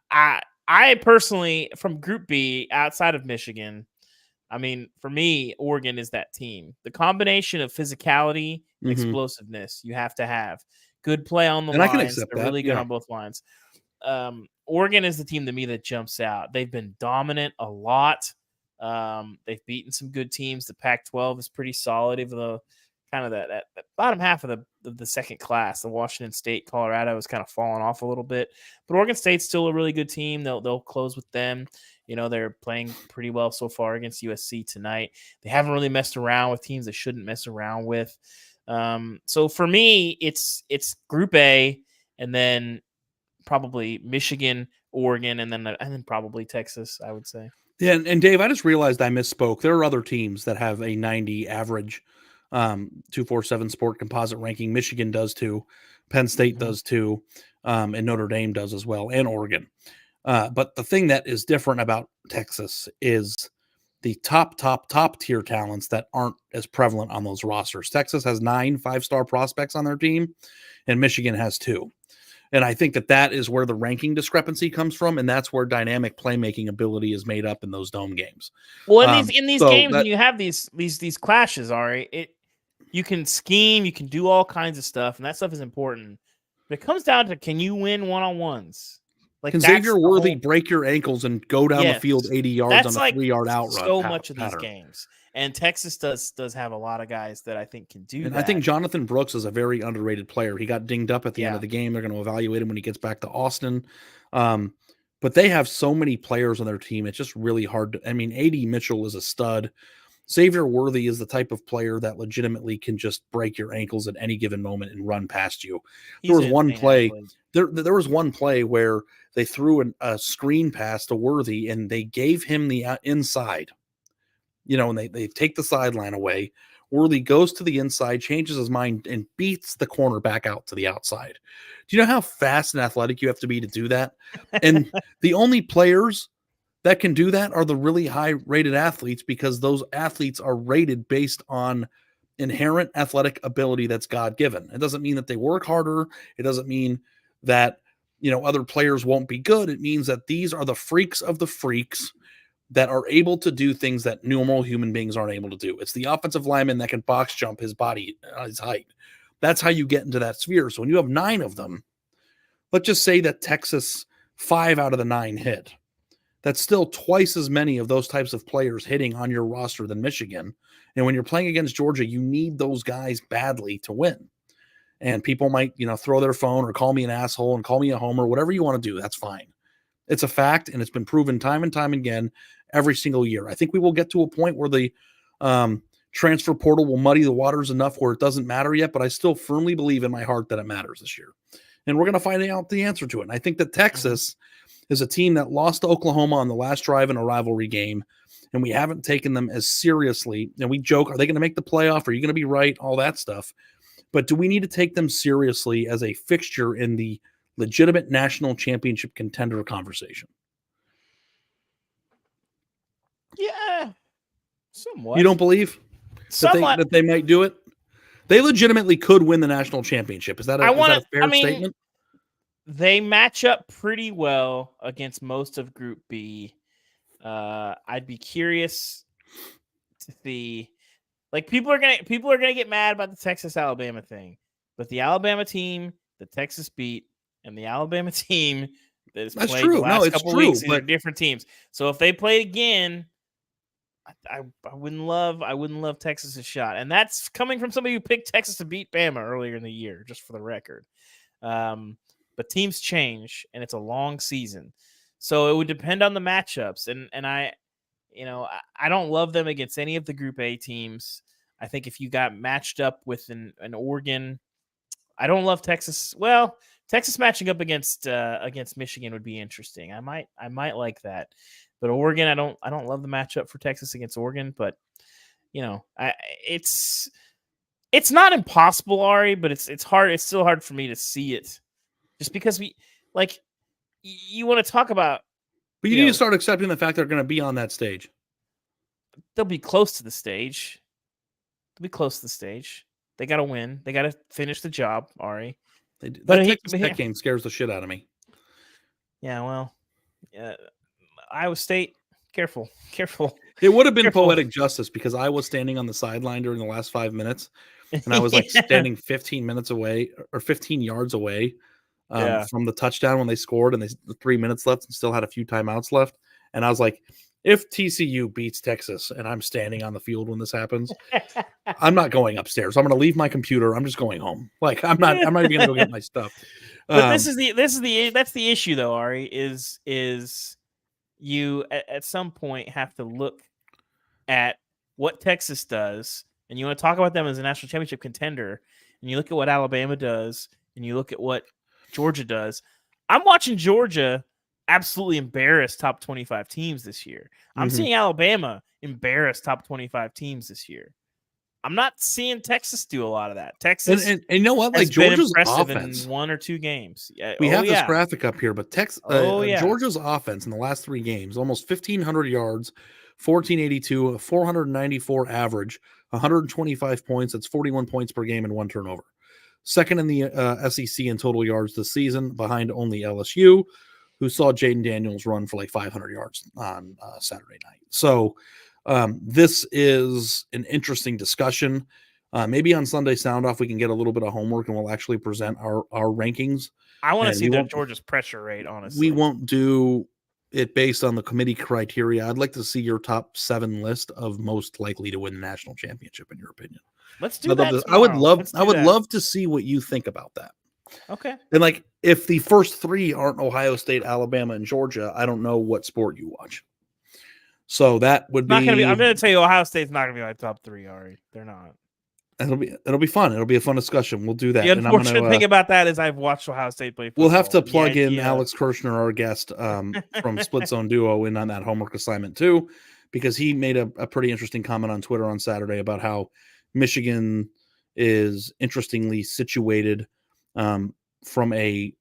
I personally, from Group B, outside of Michigan, I mean, for me, Oregon is that team. The combination of physicality and explosiveness you have to have. Good play on the lines. I can accept They're that. really good on both lines. Oregon is the team to me that jumps out. They've been dominant a lot. They've beaten some good teams. The Pac-12 is pretty solid, even though kind of that bottom half of the second class, the Washington State, Colorado, is kind of falling off a little bit. But Oregon State's still a really good team. They'll close with them. They're playing pretty well so far against USC tonight. They haven't really messed around with teams they shouldn't mess around with. So for me, it's Group A, and then probably Michigan, Oregon, and then probably Texas, I would say. Yeah, and Dave, I just realized I misspoke. There are other teams that have a 90 average 247 sport composite ranking. Michigan does too. Penn State does too. And Notre Dame does as well, and Oregon. But the thing that is different about Texas is the top tier talents that aren't as prevalent on those rosters. Texas has 9 5-star prospects on their team, and Michigan has 2. And I think that is where the ranking discrepancy comes from, and that's where dynamic playmaking ability is made up in those dome games. Well, in these games, when you have these clashes, Ari, you can scheme, you can do all kinds of stuff, and that stuff is important. But it comes down to, can you win one-on-ones? Like, can Xavier Worthy break your ankles and go down the field 80 yards on a 3-yard out run? So much of these games. And Texas does have a lot of guys that I think can do that. And I think Jonathan Brooks is a very underrated player. He got dinged up at the end of the game. They're going to evaluate him when he gets back to Austin. But they have so many players on their team. It's just really hard to – I mean, A.D. Mitchell is a stud. Xavier Worthy is the type of player that legitimately can just break your ankles at any given moment and run past you. There was one play – there was one play where they threw a screen pass to Worthy, and they gave him the inside. And they take the sideline away. Worthy goes to the inside, changes his mind, and beats the corner back out to the outside. Do you know how fast and athletic you have to be to do that? And the only players that can do that are the really high-rated athletes, because those athletes are rated based on inherent athletic ability that's God-given. It doesn't mean that they work harder. It doesn't mean that other players won't be good. It means that these are the freaks of the freaks that are able to do things that normal human beings aren't able to do. It's the offensive lineman that can box jump his body, his height. That's how you get into that sphere. So when you have 9 of them, let's just say that Texas 5 out of the 9 hit. that's still twice as many of those types of players hitting on your roster than Michigan. And when you're playing against Georgia, you need those guys badly to win. And people might, throw their phone or call me an asshole and call me a homer, whatever you want to do. That's fine. It's a fact, and it's been proven time and time again every single year. I think we will get to a point where the transfer portal will muddy the waters enough where it doesn't matter yet, but I still firmly believe in my heart that it matters this year. And we're going to find out the answer to it. And I think that Texas is a team that lost to Oklahoma on the last drive in a rivalry game, and we haven't taken them as seriously. And we joke, are they going to make the playoff? Are you going to be right? All that stuff. But do we need to take them seriously as a fixture in the legitimate national championship contender conversation? Yeah, somewhat. You don't believe Somewhat. that they might do it? They legitimately could win the national championship. Is that a fair statement? They match up pretty well against most of Group B. I'd be curious to see. Like, people are gonna get mad about the Texas-Alabama thing, but the Alabama team that Texas beat and the Alabama team that has played the last couple weeks, these are different teams. So if they played again, I wouldn't love Texas's shot, and that's coming from somebody who picked Texas to beat Bama earlier in the year, just for the record. But teams change, and it's a long season, so it would depend on the matchups. And I don't love them against any of the Group A teams. I think if you got matched up with an Oregon, I don't love Texas. Well, Texas matching up against Michigan would be interesting. I might like that. But Oregon, I don't love the matchup for Texas against Oregon. But it's not impossible, Ari, but it's hard. It's still hard for me to see it, just because you want to talk about. But you need to start accepting the fact they're going to be on that stage. They'll be close to the stage. They got to win. They got to finish the job, Ari. That Texas Tech game scares the shit out of me. Yeah, well, Iowa State, careful. It would have been poetic justice because I was standing on the sideline during the last 5 minutes, and I was standing 15 minutes away or 15 yards away from the touchdown when they scored, and the 3 minutes left and still had a few timeouts left. And I was like, if TCU beats Texas and I'm standing on the field when this happens, I'm not going upstairs. I'm going to leave my computer. I'm just going home. Like, I'm not even going to go get my stuff. But that's the issue though, Ari, is you at some point have to look at what Texas does, and you want to talk about them as a national championship contender, and you look at what Alabama does, and you look at what Georgia does. I'm watching Georgia absolutely embarrass top 25 teams this year. I'm seeing Alabama embarrass top 25 teams this year. I'm not seeing Texas do a lot of that. Texas, and you know what? Like, Georgia's offense in 1 or 2 games. We have this graphic up here, but Georgia's offense in the last 3 games, almost 1,500 yards, 1,482, 494 average, 125 points. That's 41 points per game and 1 turnover. Second in the SEC in total yards this season, behind only LSU, who saw Jaden Daniels run for like 500 yards on Saturday night. So this is an interesting discussion. Maybe on Sunday Sound Off, we can get a little bit of homework and we'll actually present our rankings. I want to see Georgia's pressure rate, honestly. We won't do it based on the committee criteria. I'd like to see your top 7 list of most likely to win the national championship, in your opinion. Let's do that. I would love to see what you think about that. Okay. And like, if the first 3 aren't Ohio State, Alabama, and Georgia, I don't know what sport you watch. So that would be. I'm going to tell you, Ohio State's not going to be my top 3, Ari. They're not. It'll be fun. It'll be a fun discussion. We'll do that. The unfortunate thing about that is I've watched Ohio State play football. We'll have to plug in Alex Kirshner, our guest from Split Zone Duo, in on that homework assignment too, because he made a pretty interesting comment on Twitter on Saturday about how Michigan is interestingly situated from a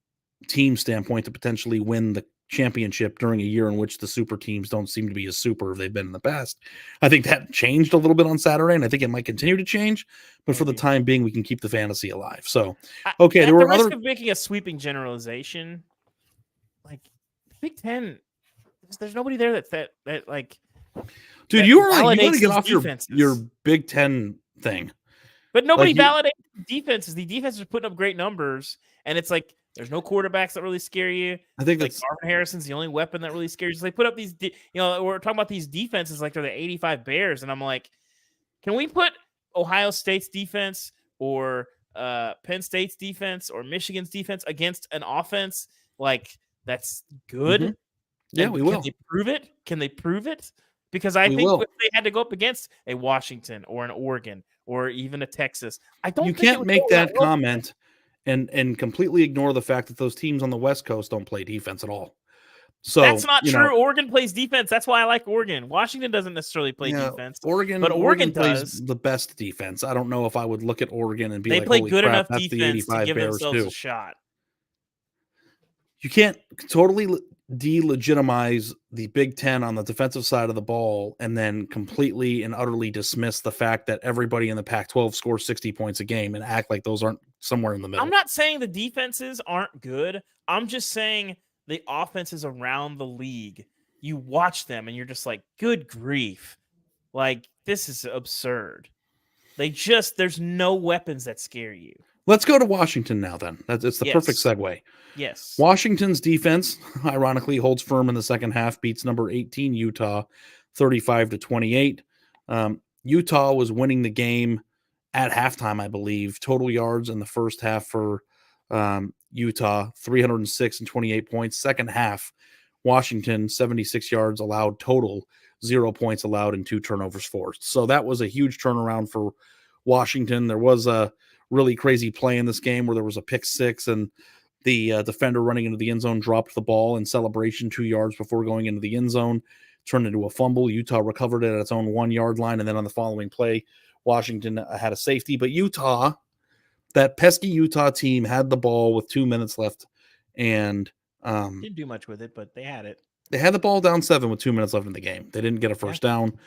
team standpoint to potentially win the championship during a year in which the super teams don't seem to be as super as they've been in the past. I think that changed a little bit on Saturday, and I think it might continue to change, but for the time being, we can keep the fantasy alive. So, okay, there were risk of making a sweeping generalization. Like, Big Ten, there's nobody there that like. Dude, you want to get off your Big Ten thing. But nobody validates defenses. The defenses are putting up great numbers, and it's like There's no quarterbacks that really scare you. I think Like that's Marvin Harrison's the only weapon that really scares you. So they put up these, we're talking about these defenses like they're the 85 Bears, and I'm like, can we put Ohio State's defense or Penn State's defense or Michigan's defense against an offense like that's good? Yeah, And we can will. they prove it? Can they prove it? Because I We think will. if they had to go up against a Washington or an Oregon or even a Texas, I don't You think it can't would make go that well. comment and completely ignore the fact that those teams on the West Coast don't play defense at all. So That's not you true. know, Oregon plays defense. That's why I like Oregon. Washington doesn't necessarily play yeah, defense, Oregon but Oregon plays does. the best defense. I don't know if I would look at Oregon and be They like, play holy good crap, enough that's the defense to 85 give Bears themselves too. a shot. You can't totally delegitimize the Big Ten on the defensive side of the ball and then completely and utterly dismiss the fact that everybody in the Pac-12 scores 60 points a game and act like those aren't somewhere in the middle. I'm not saying the defenses aren't good. I'm just saying the offenses around the league, you watch them and you're just like, good grief. Like, this is absurd. There's no weapons that scare you. Let's go to Washington now then. It's the perfect Yes. segue. Yes. Washington's defense, ironically, holds firm in the second half, beats number 18 Utah 35-28. Utah was winning the game at halftime, I believe. Total yards in the first half for Utah, 306 and 28 points. Second half, Washington, 76 yards allowed total, 0 points allowed, and 2 turnovers forced. So that was a huge turnaround for Washington. There was a really crazy play in this game where there was a pick six and the defender running into the end zone dropped the ball in celebration 2 yards before going into the end zone, turned into a fumble. Utah recovered it at its own 1 yard line. And then on the following play, Washington had a safety. But Utah, that pesky Utah team, had the ball with 2 minutes left and Didn't do much with it, but they had it. they had the ball down 7 with 2 minutes left in the game. They didn't get a first down,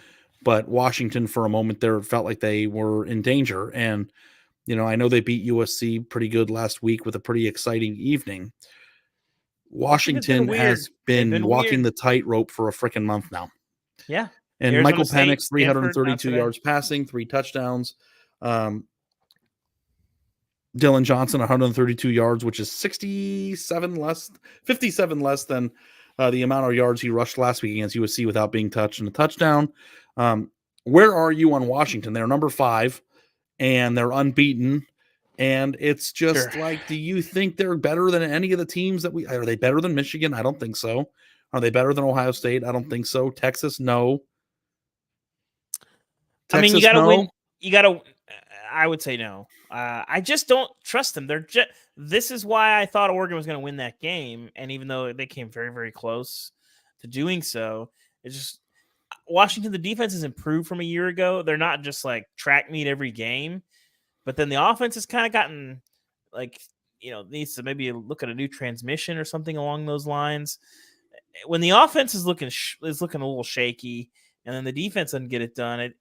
but Washington for a moment there felt like they were in danger. And I know they beat USC pretty good last week with a pretty exciting evening. Washington has been walking the tightrope for a freaking month now. Yeah. And Arizona Michael State, Penix, 332 yards passing, 3 touchdowns. Dylan Johnson, 132 yards, which is 57 less than the amount of yards he rushed last week against USC without being touched and a touchdown. Where are you on Washington? They're number 5. And they're unbeaten. And it's just like, do you think they're better than any of the teams that are they better than Michigan? I don't think so. Are they better than Ohio State? I don't think so. Texas, no. Texas, you got to win. You got to, I would say no. I just don't trust them. This is why I thought Oregon was going to win that game. And even though they came very, very close to doing so, it's just, Washington, the defense has improved from a year ago. They're not just like track meet every game, but then the offense has kind of gotten like, needs to maybe look at a new transmission or something along those lines. When the offense is looking a little shaky, and then the defense doesn't get it done,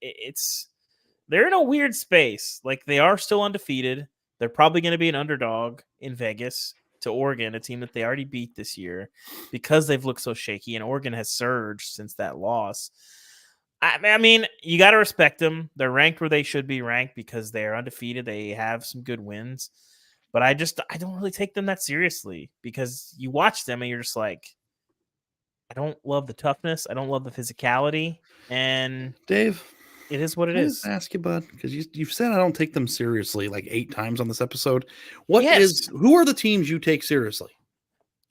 they're in a weird space. Like, they are still undefeated. They're probably going to be an underdog in Vegas to Oregon, a team that they already beat this year, because they've looked so shaky, and Oregon has surged since that loss. I mean, you got to respect them. They're ranked where they should be ranked because they are undefeated. They have some good wins, but I don't really take them that seriously because you watch them and you're just like, I don't love the toughness. I don't love the physicality. And Dave, it is what it is. I ask you, bud, because you've said I don't take them seriously like 8 times on this episode. Who are the teams you take seriously?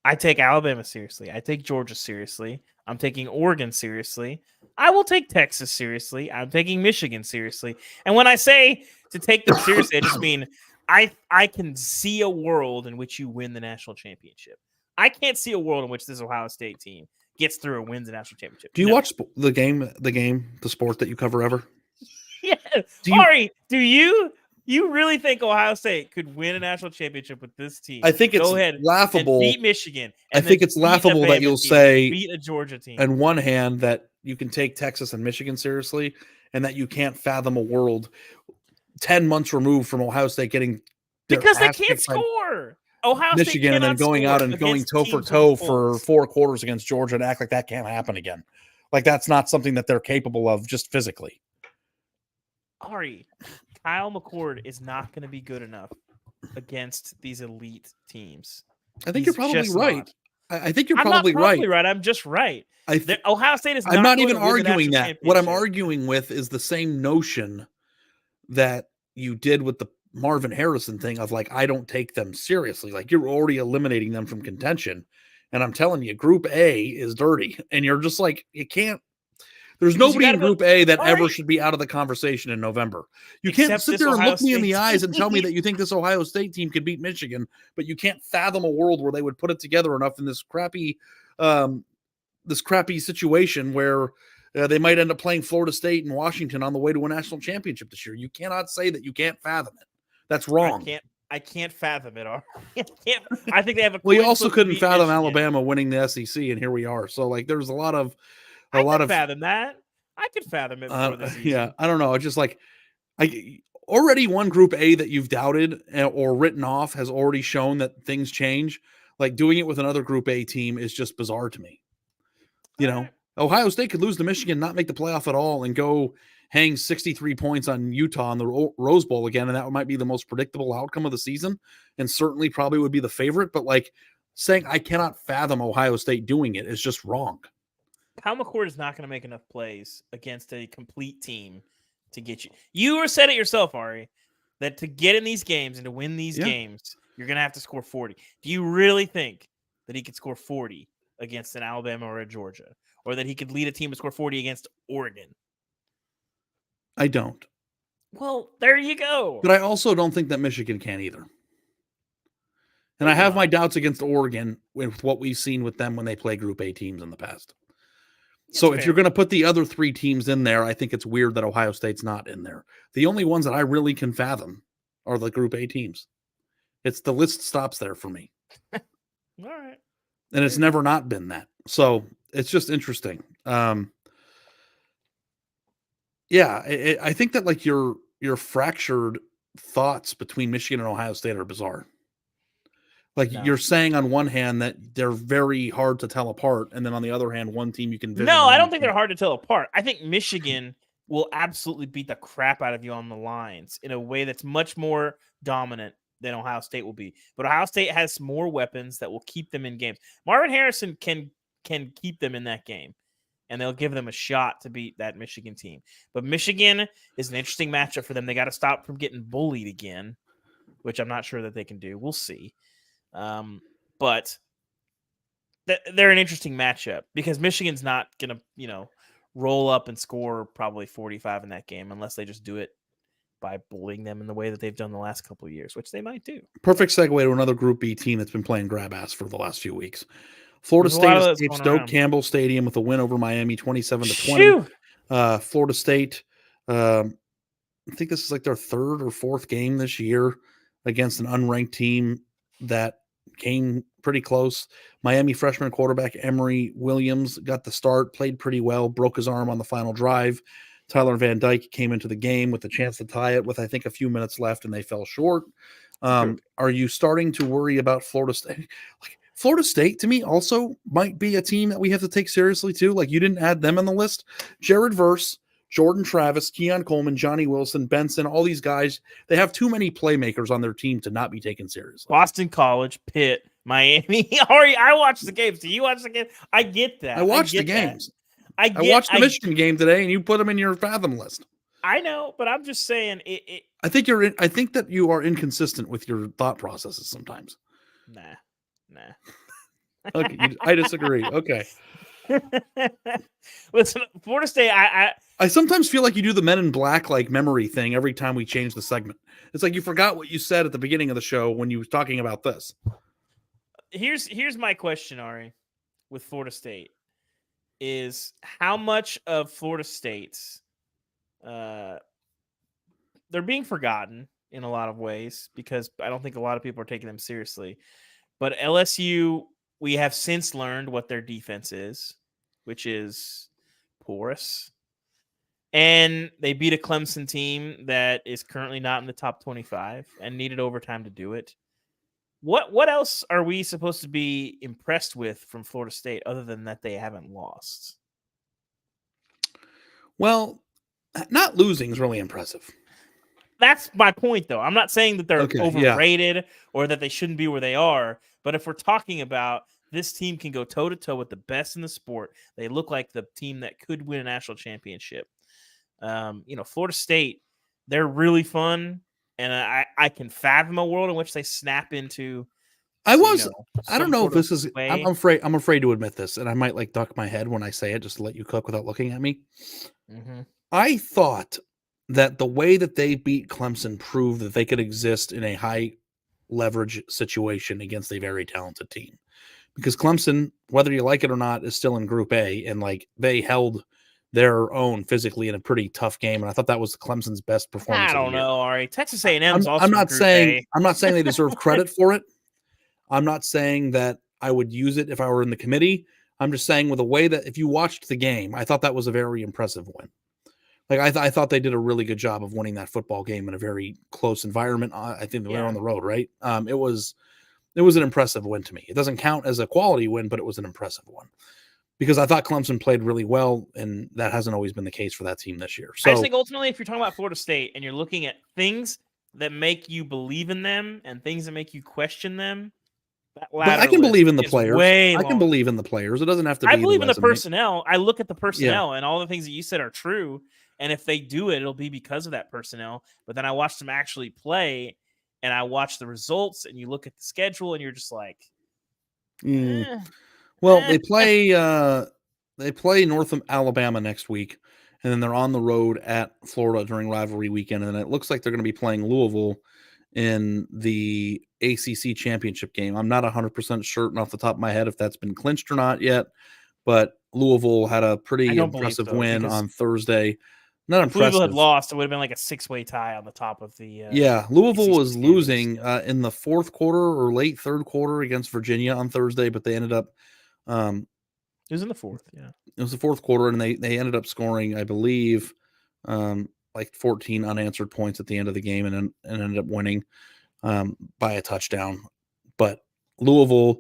I take Alabama seriously. I take Georgia seriously. I'm taking Oregon seriously. I will take Texas seriously. I'm taking Michigan seriously. And when I say to take them seriously, I just mean I can see a world in which you win the national championship. I can't see a world in which this Ohio State team gets through and wins the national championship. Do you watch the sport that you cover ever? Yeah. Ari, do you really think Ohio State could win a national championship with this team? I think it's laughable. Beat Michigan. I think it's laughable that you'll say beat a Georgia team. On one hand, that you can take Texas and Michigan seriously, and that you can't fathom a world 10 months removed from Ohio State getting because they can't score. Ohio Michigan State and then going out and going toe for toe for 4 quarters against Georgia and act like that can't happen again. Like, that's not something that they're capable of just physically. Ari, Kyle McCord is not going to be good enough against these elite teams. I think He's you're probably just right. not. I think you're I'm not probably probably right. right. I'm just right. I Ohio State is I'm not going even to win the arguing national that. What I'm championship. arguing with is the same notion that you did with the Marvin Harrison thing of like, I don't take them seriously. Like you're already eliminating them from contention. And I'm telling you, Group A is dirty. And you're just like, you can't. There's Because you nobody gotta in go- Group A that All ever right. should be out of the conversation in November. You can't Except sit this there and Ohio look me in the State eyes and tell me team. that you think this Ohio State team could beat Michigan, but you can't fathom a world where they would put it together enough in this crappy situation where they might end up playing Florida State and Washington on the way to a national championship this year. You cannot say that you can't fathom it. That's wrong. I can't fathom it. I think they have a. Well, you coin also flip to couldn't beat fathom Michigan. Alabama winning the SEC, and here we are. So, like, there's a lot of fathom that. I could fathom it before the season. yeah. I don't know. It's just like already one Group A that you've doubted or written off has already shown that things change. Like doing it with another Group A team is just bizarre to me. You know, Ohio State could lose to Michigan, not make the playoff at all, and go hang 63 points on Utah in the Rose Bowl again, and that might be the most predictable outcome of the season, and certainly probably would be the favorite. But like saying I cannot fathom Ohio State doing it is just wrong. Kyle McCord is not going to make enough plays against a complete team to get you. You said it yourself, Ari, that to get in these games and to win these games, you're going to have to score 40. Do you really think that he could score 40 against an Alabama or a Georgia, or that he could lead a team to score 40 against Oregon? I don't. Well, there you go. But I also don't think that Michigan can either. And I have my doubts against Oregon with what we've seen with them when they play Group A teams in the past. So if you're going to put the other three teams in there, I think it's weird that Ohio State's not in there. The only ones that I really can fathom are the Group A teams. It's the list stops there for me. All right. And it's never not been that. So it's just interesting. I think that like your fractured thoughts between Michigan and Ohio State are bizarre. Like you're saying on one hand that they're very hard to tell apart, and then on the other hand, one team you can visit. No, I don't think they're hard to tell apart. I think Michigan will absolutely beat the crap out of you on the lines in a way that's much more dominant than Ohio State will be. But Ohio State has more weapons that will keep them in games. Marvin Harrison can keep them in that game, and they'll give them a shot to beat that Michigan team. But Michigan is an interesting matchup for them. They got to stop from getting bullied again, which I'm not sure that they can do. We'll see. But they're an interesting matchup because Michigan's not going to, roll up and score probably 45 in that game unless they just do it by bullying them in the way that they've done the last couple of years, which they might do. Perfect segue to another Group B team that's been playing grab ass for the last few weeks. Florida State escaped Stoke Campbell Stadium with a win over Miami 27-20. Florida State, I think this is like their third or fourth game this year against an unranked team that came pretty close. Miami freshman quarterback Emory Williams got the start, played pretty well, broke his arm on the final drive. Tyler Van Dyke came into the game with a chance to tie it with, I think, a few minutes left, and they fell short. Are you starting to worry about Florida State? Like, Florida State, to me, also might be a team that we have to take seriously, too. Like, you didn't add them on the list. Jared Verse, Jordan Travis, Keon Coleman, Johnny Wilson, Benson, all these guys, they have too many playmakers on their team to not be taken seriously. Boston College, Pitt, Miami. Ari, I watched the games. Do you watch the game? I get that. I watched the games. I watched the Michigan game today, and you put them in your fathom list. I know, but I'm just saying I think that you are inconsistent with your thought processes sometimes. Nah. Okay, I disagree. Okay. Listen, Florida State, I sometimes feel like you do the Men in Black like memory thing every time we change the segment. It's like you forgot what you said at the beginning of the show when you were talking about this. Here's my question, Ari, with Florida State is how much of Florida State's they're being forgotten in a lot of ways because I don't think a lot of people are taking them seriously. But LSU, we have since learned what their defense is, which is porous. And they beat a Clemson team that is currently not in the top 25 and needed overtime to do it. What else are we supposed to be impressed with from Florida State other than that they haven't lost? Well, not losing is really impressive. that's my point, though. I'm not saying that they're Okay, yeah. overrated or that they shouldn't be where they are. But if we're talking about this team can go toe to toe with the best in the sport, they look like the team that could win a national championship. Florida State, they're really fun, and I can fathom a world in which they snap into. I don't know if sort of this is. way. I'm afraid to admit this, and I might like duck my head when I say it, just to let you cook without looking at me. Mm-hmm. I thought that the way that they beat Clemson proved that they could exist in a high leverage situation against a very talented team. Because Clemson, whether you like it or not, is still in Group A, and like they held their own physically in a pretty tough game. And I thought that was Clemson's best performance. I of don't the year. know, Ari. Texas A&M's also I'm not in Group saying A. I'm not saying they deserve credit for it. I'm not saying that I would use it if I were in the committee. I'm just saying with the way that if you watched the game, I thought that was a very impressive win. Like I thought they did a really good job of winning that football game in a very close environment. I think they were on the road, right? It was an impressive win to me. It doesn't count as a quality win, but it was an impressive one because I thought Clemson played really well, and that hasn't always been the case for that team this year. So I just think ultimately, if you're talking about Florida State and you're looking at things that make you believe in them and things that make you question them, but I can believe in the is players. way I can long. believe in the players. It doesn't have to be. I believe in the resume. personnel. I look at the personnel and all the things that you said are true. And if they do it, it'll be because of that personnel. But then I watch them actually play, and I watch the results, and you look at the schedule, and you're just like, Well, they play North Alabama next week, and then they're on the road at Florida during rivalry weekend, and it looks like they're going to be playing Louisville in the ACC championship game. I'm not 100% certain off the top of my head if that's been clinched or not yet, but Louisville had a pretty impressive win on Thursday. Not if impressive. Louisville had lost, it would have been like a 6-way tie on the top of the. Louisville ACC was losing in the fourth quarter or late third quarter against Virginia on Thursday, but they ended up. It was in the fourth, yeah. It was the fourth quarter, and they ended up scoring, I believe, like 14 unanswered points at the end of the game, and ended up winning by a touchdown. But Louisville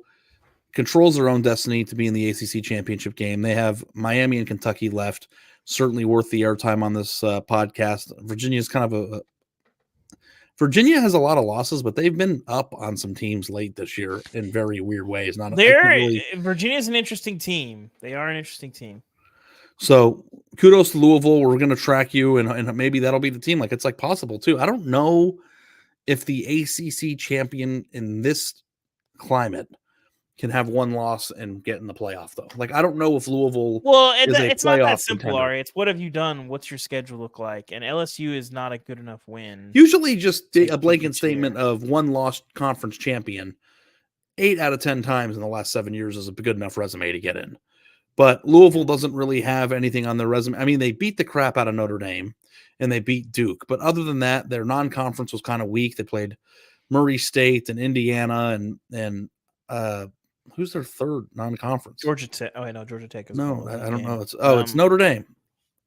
controls their own destiny to be in the ACC championship game. They have Miami and Kentucky left. Certainly worth the airtime on this podcast. Virginia's kind of Virginia has a lot of losses, but they've been up on some teams late this year in very weird ways. Virginia's an interesting team. They are an interesting team. So kudos to Louisville. We're going to track you, and maybe that'll be the team. Like it's like possible too. I don't know if the ACC champion in this climate can have one loss and get in the playoff, though. Like I don't know if Louisville. Well, is it's not that simple, Ari. It's what have you done? What's your schedule look like? And LSU is not a good enough win. Usually, just a blanket statement of one lost conference champion 8 out of 10 times in the last 7 years is a good enough resume to get in. But Louisville doesn't really have anything on their resume. I mean, they beat the crap out of Notre Dame and they beat Duke. But other than that, their non-conference was kind of weak. They played Murray State and Indiana and who's their third non-conference? Georgia Tech. Oh, no, Georgia Tech. No, I don't know. It's Notre Dame.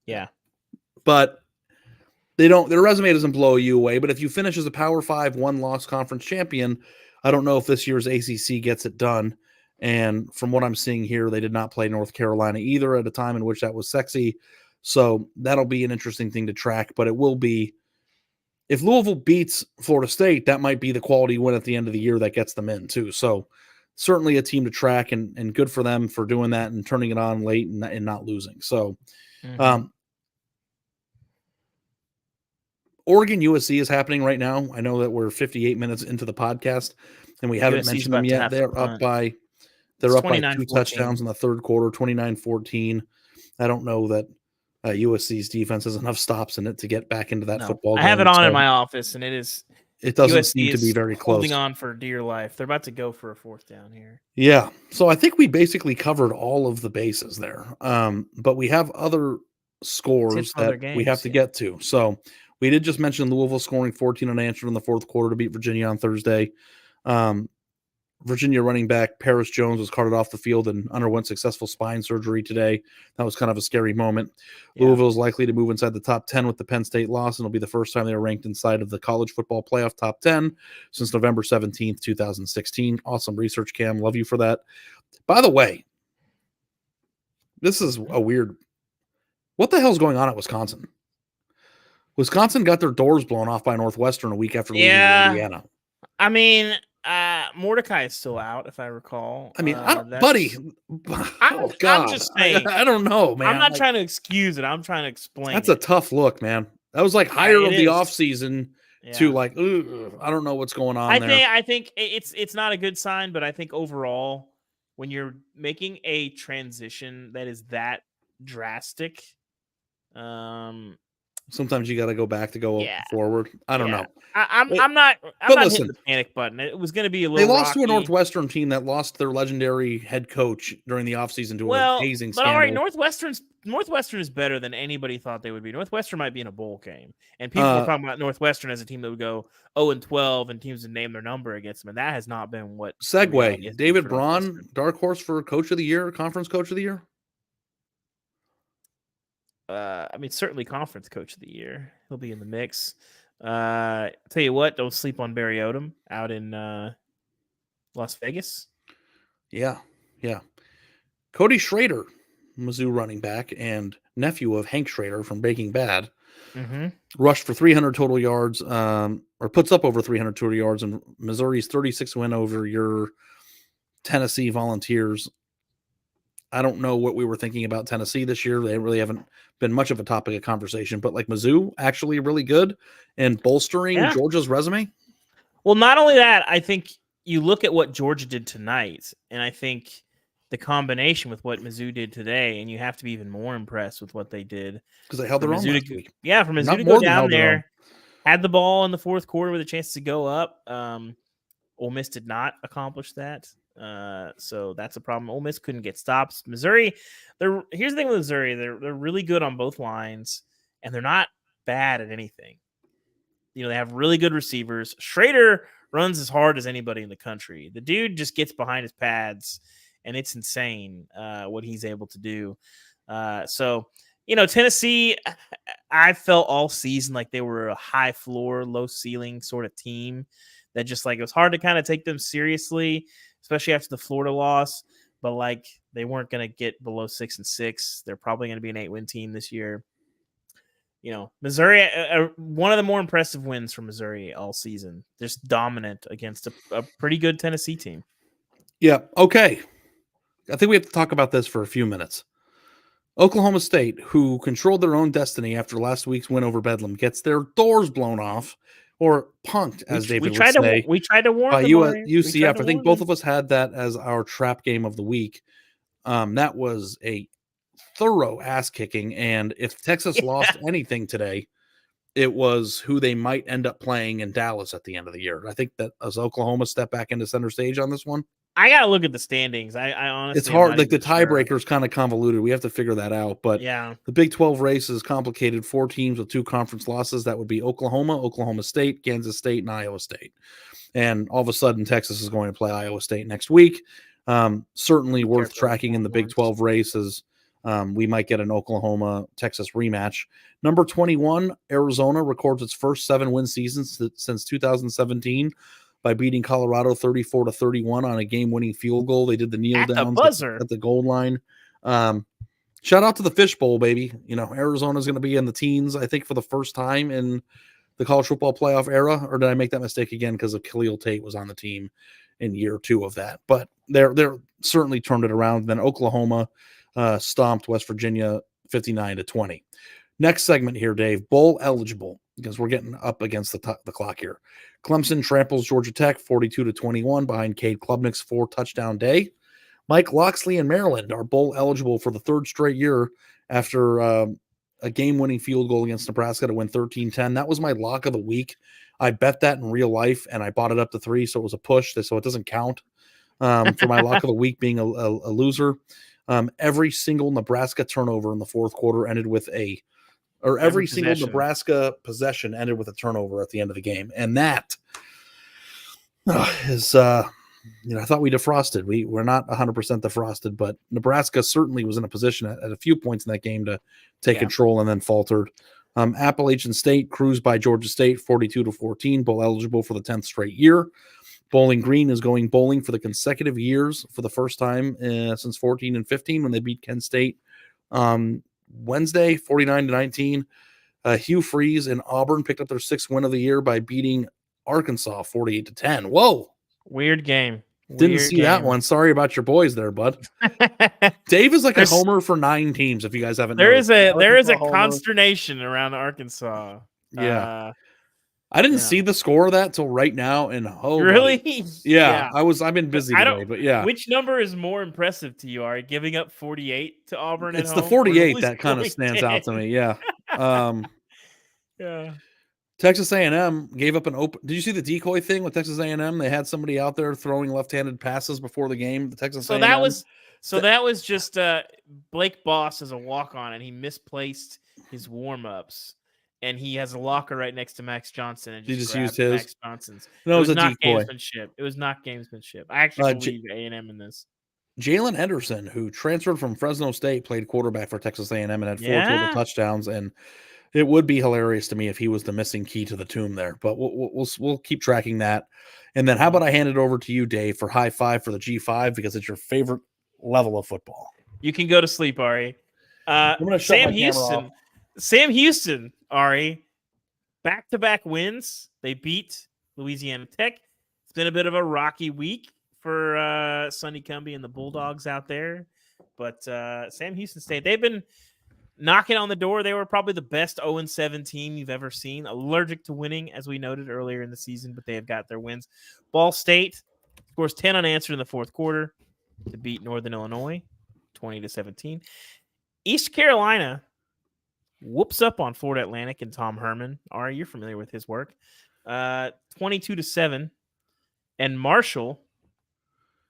Yeah. But their resume doesn't blow you away. But if you finish as a Power 5 one-loss conference champion, I don't know if this year's ACC gets it done. And from what I'm seeing here, they did not play North Carolina either at a time in which that was sexy. So that'll be an interesting thing to track. But it will be, if Louisville beats Florida State, that might be the quality win at the end of the year that gets them in too. So certainly a team to track, and good for them for doing that and turning it on late and not losing. So Oregon USC is happening right now. I know that we're 58 minutes into the podcast and we haven't mentioned them yet. They're up by 2 touchdowns in the third quarter, 29-14. I don't know that USC's defense has enough stops in it to get back into that football game. I have it on in my office, and it doesn't USC seem to be very close. Holding on for dear life. They're about to go for a fourth down here. Yeah. So I think we basically covered all of the bases there. But we have other scores that we have to get to. So we did just mention Louisville scoring 14 unanswered in the fourth quarter to beat Virginia on Thursday. Virginia running back Paris Jones was carted off the field and underwent successful spine surgery today. That was kind of a scary moment. Yeah. Louisville is likely to move inside the top 10 with the Penn State loss, and it'll be the first time they were ranked inside of the college football playoff top 10 since November 17th, 2016. Awesome research, Cam. Love you for that. By the way, this is a weird – what the hell's going on at Wisconsin? Wisconsin got their doors blown off by Northwestern a week after losing to Yeah. Indiana. I mean, Mordecai is still out, if I recall. I mean, That's- buddy. I'm just saying. I don't know, man. I'm not trying to excuse it. I'm trying to explain. That's a tough look, man. That was like higher it of the is. offseason to like, I don't know what's going on there. I think it's not a good sign, but I think overall, when you're making a transition that is that drastic, sometimes you got to go back to go forward. I don't know. I'm not hitting the panic button. It was going to be a little. They lost rocky. to a Northwestern team that lost their legendary head coach during the offseason to an hazing scandal. All right, Northwestern is better than anybody thought they would be. Northwestern might be in a bowl game, and people were talking about Northwestern as a team that would go 0-12, and teams would name their number against them, and that has not been what. Segue: David Braun, dark horse for Coach of the Year, Conference Coach of the Year. I mean, certainly Conference Coach of the Year. He'll be in the mix. Tell you what, don't sleep on Barry Odom out in Las Vegas. Yeah. Cody Schrader, Mizzou running back and nephew of Hank Schrader from Breaking Bad, rushed for 300 total yards, or puts up over 300 total yards in Missouri's 36 win over your Tennessee Volunteers. I don't know what we were thinking about Tennessee this year. They really haven't been much of a topic of conversation, but like Mizzou, actually really good and bolstering Georgia's resume. Well, not only that, I think you look at what Georgia did tonight, and I think the combination with what Mizzou did today, and you have to be even more impressed with what they did. Because they held their own last week. Yeah, for Mizzou to go down there, had the ball in the fourth quarter with a chance to go up. Ole Miss did not accomplish that. So that's a problem. Ole Miss couldn't get stops. Missouri, here's the thing with Missouri, they're really good on both lines, and they're not bad at anything. You know, they have really good receivers. Schrader runs as hard as anybody in the country. The dude just gets behind his pads, and it's insane what he's able to do. So, you know, Tennessee, I felt all season like they were a high floor, low ceiling sort of team that just like it was hard to kind of take them seriously, especially after the Florida loss. But like they weren't going to get below 6-6. They're probably going to be an 8-win team this year. You know, Missouri, one of the more impressive wins for Missouri all season. Just dominant against a pretty good Tennessee team. Yeah. Okay. I think we have to talk about this for a few minutes. Oklahoma State, who controlled their own destiny after last week's win over Bedlam, gets their doors blown off or punked, as David would say. We tried to warn by them. UCF. I think both of us had that as our trap game of the week. That was a thorough ass kicking, and if Texas lost anything today, it was who they might end up playing in Dallas at the end of the year. I think that as Oklahoma step back into center stage on this one. I gotta look at the standings. I honestly, it's hard. Like the tiebreaker is kind of convoluted. We have to figure that out. But the Big 12 race is complicated. 4 teams with 2 conference losses. That would be Oklahoma, Oklahoma State, Kansas State, and Iowa State. And all of a sudden, Texas is going to play Iowa State next week. Certainly worth tracking in the Big 12 races. We might get an Oklahoma-Texas rematch. Number 21, Arizona records its first 7-win season since 2017 by beating Colorado 34-31 on a game-winning field goal. They did the kneel downs at the goal line. Shout out to the Fishbowl, baby. You know, Arizona's going to be in the teens, I think, for the first time in the college football playoff era. Or did I make that mistake again because of Khalil Tate was on the team in year 2 of that? But they're certainly turned it around. Then Oklahoma stomped West Virginia 59-20. Next segment here, Dave, bowl eligible, because we're getting up against the clock here. Clemson tramples Georgia Tech 42-21 behind Cade Klubnik's 4-touchdown day. Mike Loxley and Maryland are bowl eligible for the 3rd straight year after a game-winning field goal against Nebraska to win 13-10. That was my lock of the week. I bet that in real life, and I bought it up to 3, so it was a push, so it doesn't count for my lock of the week being a loser. Every single Nebraska turnover in the 4th quarter ended with every single Nebraska possession ended with a turnover at the end of the game. And that is, I thought we defrosted. We're not 100% defrosted, but Nebraska certainly was in a position at a few points in that game to take control and then faltered. Appalachian State cruised by Georgia State 42-14, bowl eligible for the 10th straight year. Bowling Green is going bowling for the consecutive years for the first time since 14 and 15 when they beat Kent State Wednesday 49-19. Hugh Freeze and Auburn picked up their 6th win of the year by beating Arkansas 48-10. Whoa. Weird game. Didn't see that one. Sorry about your boys there, bud. Dave is like a homer for 9 teams. If you guys haven't noticed. There is a consternation around Arkansas. Yeah. I didn't see the score of that till right now. And really? Yeah. I've been busy today, but yeah. Which number is more impressive to you, Ari? Giving up 48 to Auburn at It's home? the 48 that kind of stands out to me. Yeah. Yeah. Texas A&M gave up an open. Did you see the decoy thing with Texas A&M? They had somebody out there throwing left-handed passes before the game. The Texas A&M. That was just Blake Boss as a walk-on, and he misplaced his warm-ups, and he has a locker right next to Max Johnson. And just used his. Max Johnson's. No, it was not decoy. gamesmanship. It was not gamesmanship. I actually believe A&M in this. Jalen Henderson, who transferred from Fresno State, played quarterback for Texas A&M and had 4 total touchdowns. And it would be hilarious to me if he was the missing key to the tomb there. But we'll keep tracking that. And then how about I hand it over to you, Dave, for high five for the G5 because it's your favorite level of football. You can go to sleep, Ari. I'm going to shut my camera off. Sam Houston, Ari, back-to-back wins. They beat Louisiana Tech. It's been a bit of a rocky week for Sonny Cumbie and the Bulldogs out there. But Sam Houston State, they've been knocking on the door. They were probably the best 0-7 team you've ever seen. Allergic to winning, as we noted earlier in the season, but they have got their wins. Ball State scores 10 unanswered in the fourth quarter to beat Northern Illinois 20-17. East Carolina whoops up on Florida Atlantic and Tom Herman. Ari, you're familiar with his work. 22-7. And Marshall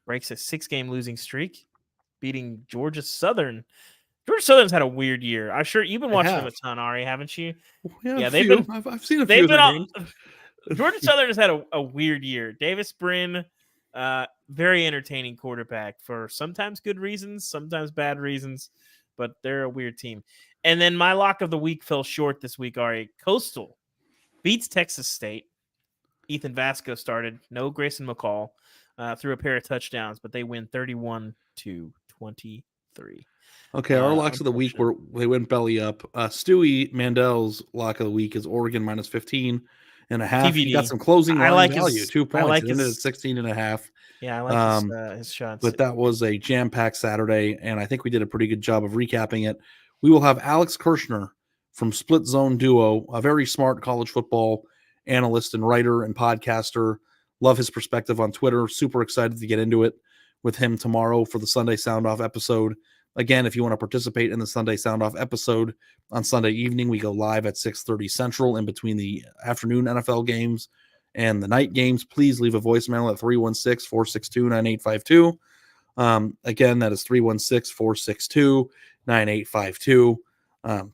breaks a 6-game losing streak, beating Georgia Southern. Georgia Southern's had a weird year. I'm sure you've been watching them a ton, Ari, haven't you? Yeah, they've been. I've seen a few of their games. Georgia Southern has had a weird year. Davis Brin, very entertaining quarterback for sometimes good reasons, sometimes bad reasons, but they're a weird team. And then my lock of the week fell short this week, Ari. Coastal beats Texas State. Ethan Vasco started. No Grayson McCall. Threw a pair of touchdowns, but they win 31-23. Okay, our locks of the week were they went belly up. Stewie Mandel's lock of the week is Oregon minus 15.5. TVD. He got some closing line value, 2 points. Like it ended at 16.5. Yeah, I like his shots. But that was a jam-packed Saturday, and I think we did a pretty good job of recapping it. We will have Alex Kirshner from Split Zone Duo, a very smart college football analyst and writer and podcaster. Love his perspective on Twitter. Super excited to get into it with him tomorrow for the Sunday Sound Off episode. Again, if you want to participate in the Sunday Sound Off episode on Sunday evening, we go live at 6:30 Central in between the afternoon NFL games and the night games. Please leave a voicemail at 316-462-9852. Again, that is 316-462-9852.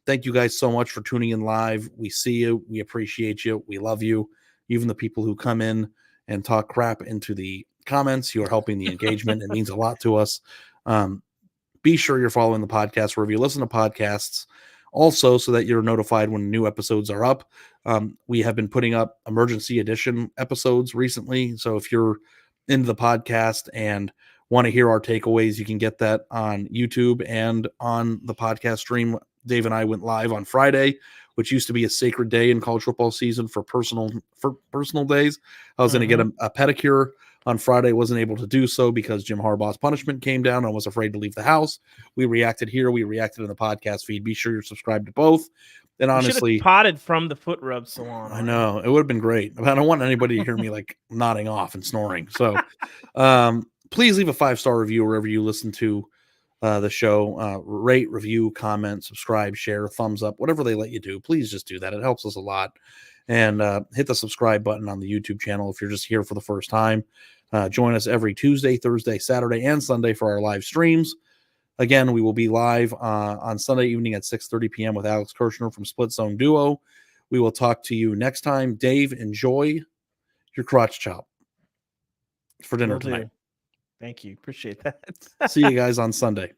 Thank you guys so much for tuning in live. We see you. We appreciate you. We love you. Even the people who come in and talk crap into the comments, you are helping the engagement. It means a lot to us. Be sure you're following the podcast wherever you listen to podcasts also so that you're notified when new episodes are up. We have been putting up emergency edition episodes recently. So if you're into the podcast and want to hear our takeaways, you can get that on YouTube and on the podcast stream. Dave and I went live on Friday, which used to be a sacred day in college football season for personal days. I was going to get a pedicure on Friday, wasn't able to do so because Jim Harbaugh's punishment came down. I was afraid to leave the house. We reacted here. We reacted in the podcast feed. Be sure you're subscribed to both. And honestly, potted from the foot rub salon. I know it would have been great. I don't want anybody to hear me like nodding off and snoring. So please leave a 5-star review wherever you listen to the show. Rate, review, comment, subscribe, share, thumbs up, whatever they let you do. Please just do that. It helps us a lot. And hit the subscribe button on the YouTube channel if you're just here for the first time. Join us every Tuesday, Thursday, Saturday, and Sunday for our live streams. Again, we will be live on Sunday evening at 6:30 p.m. with Alex Kirshner from Split Zone Duo. We will talk to you next time. Dave, enjoy your crotch chop for dinner tonight. Thank you. Appreciate that. See you guys on Sunday.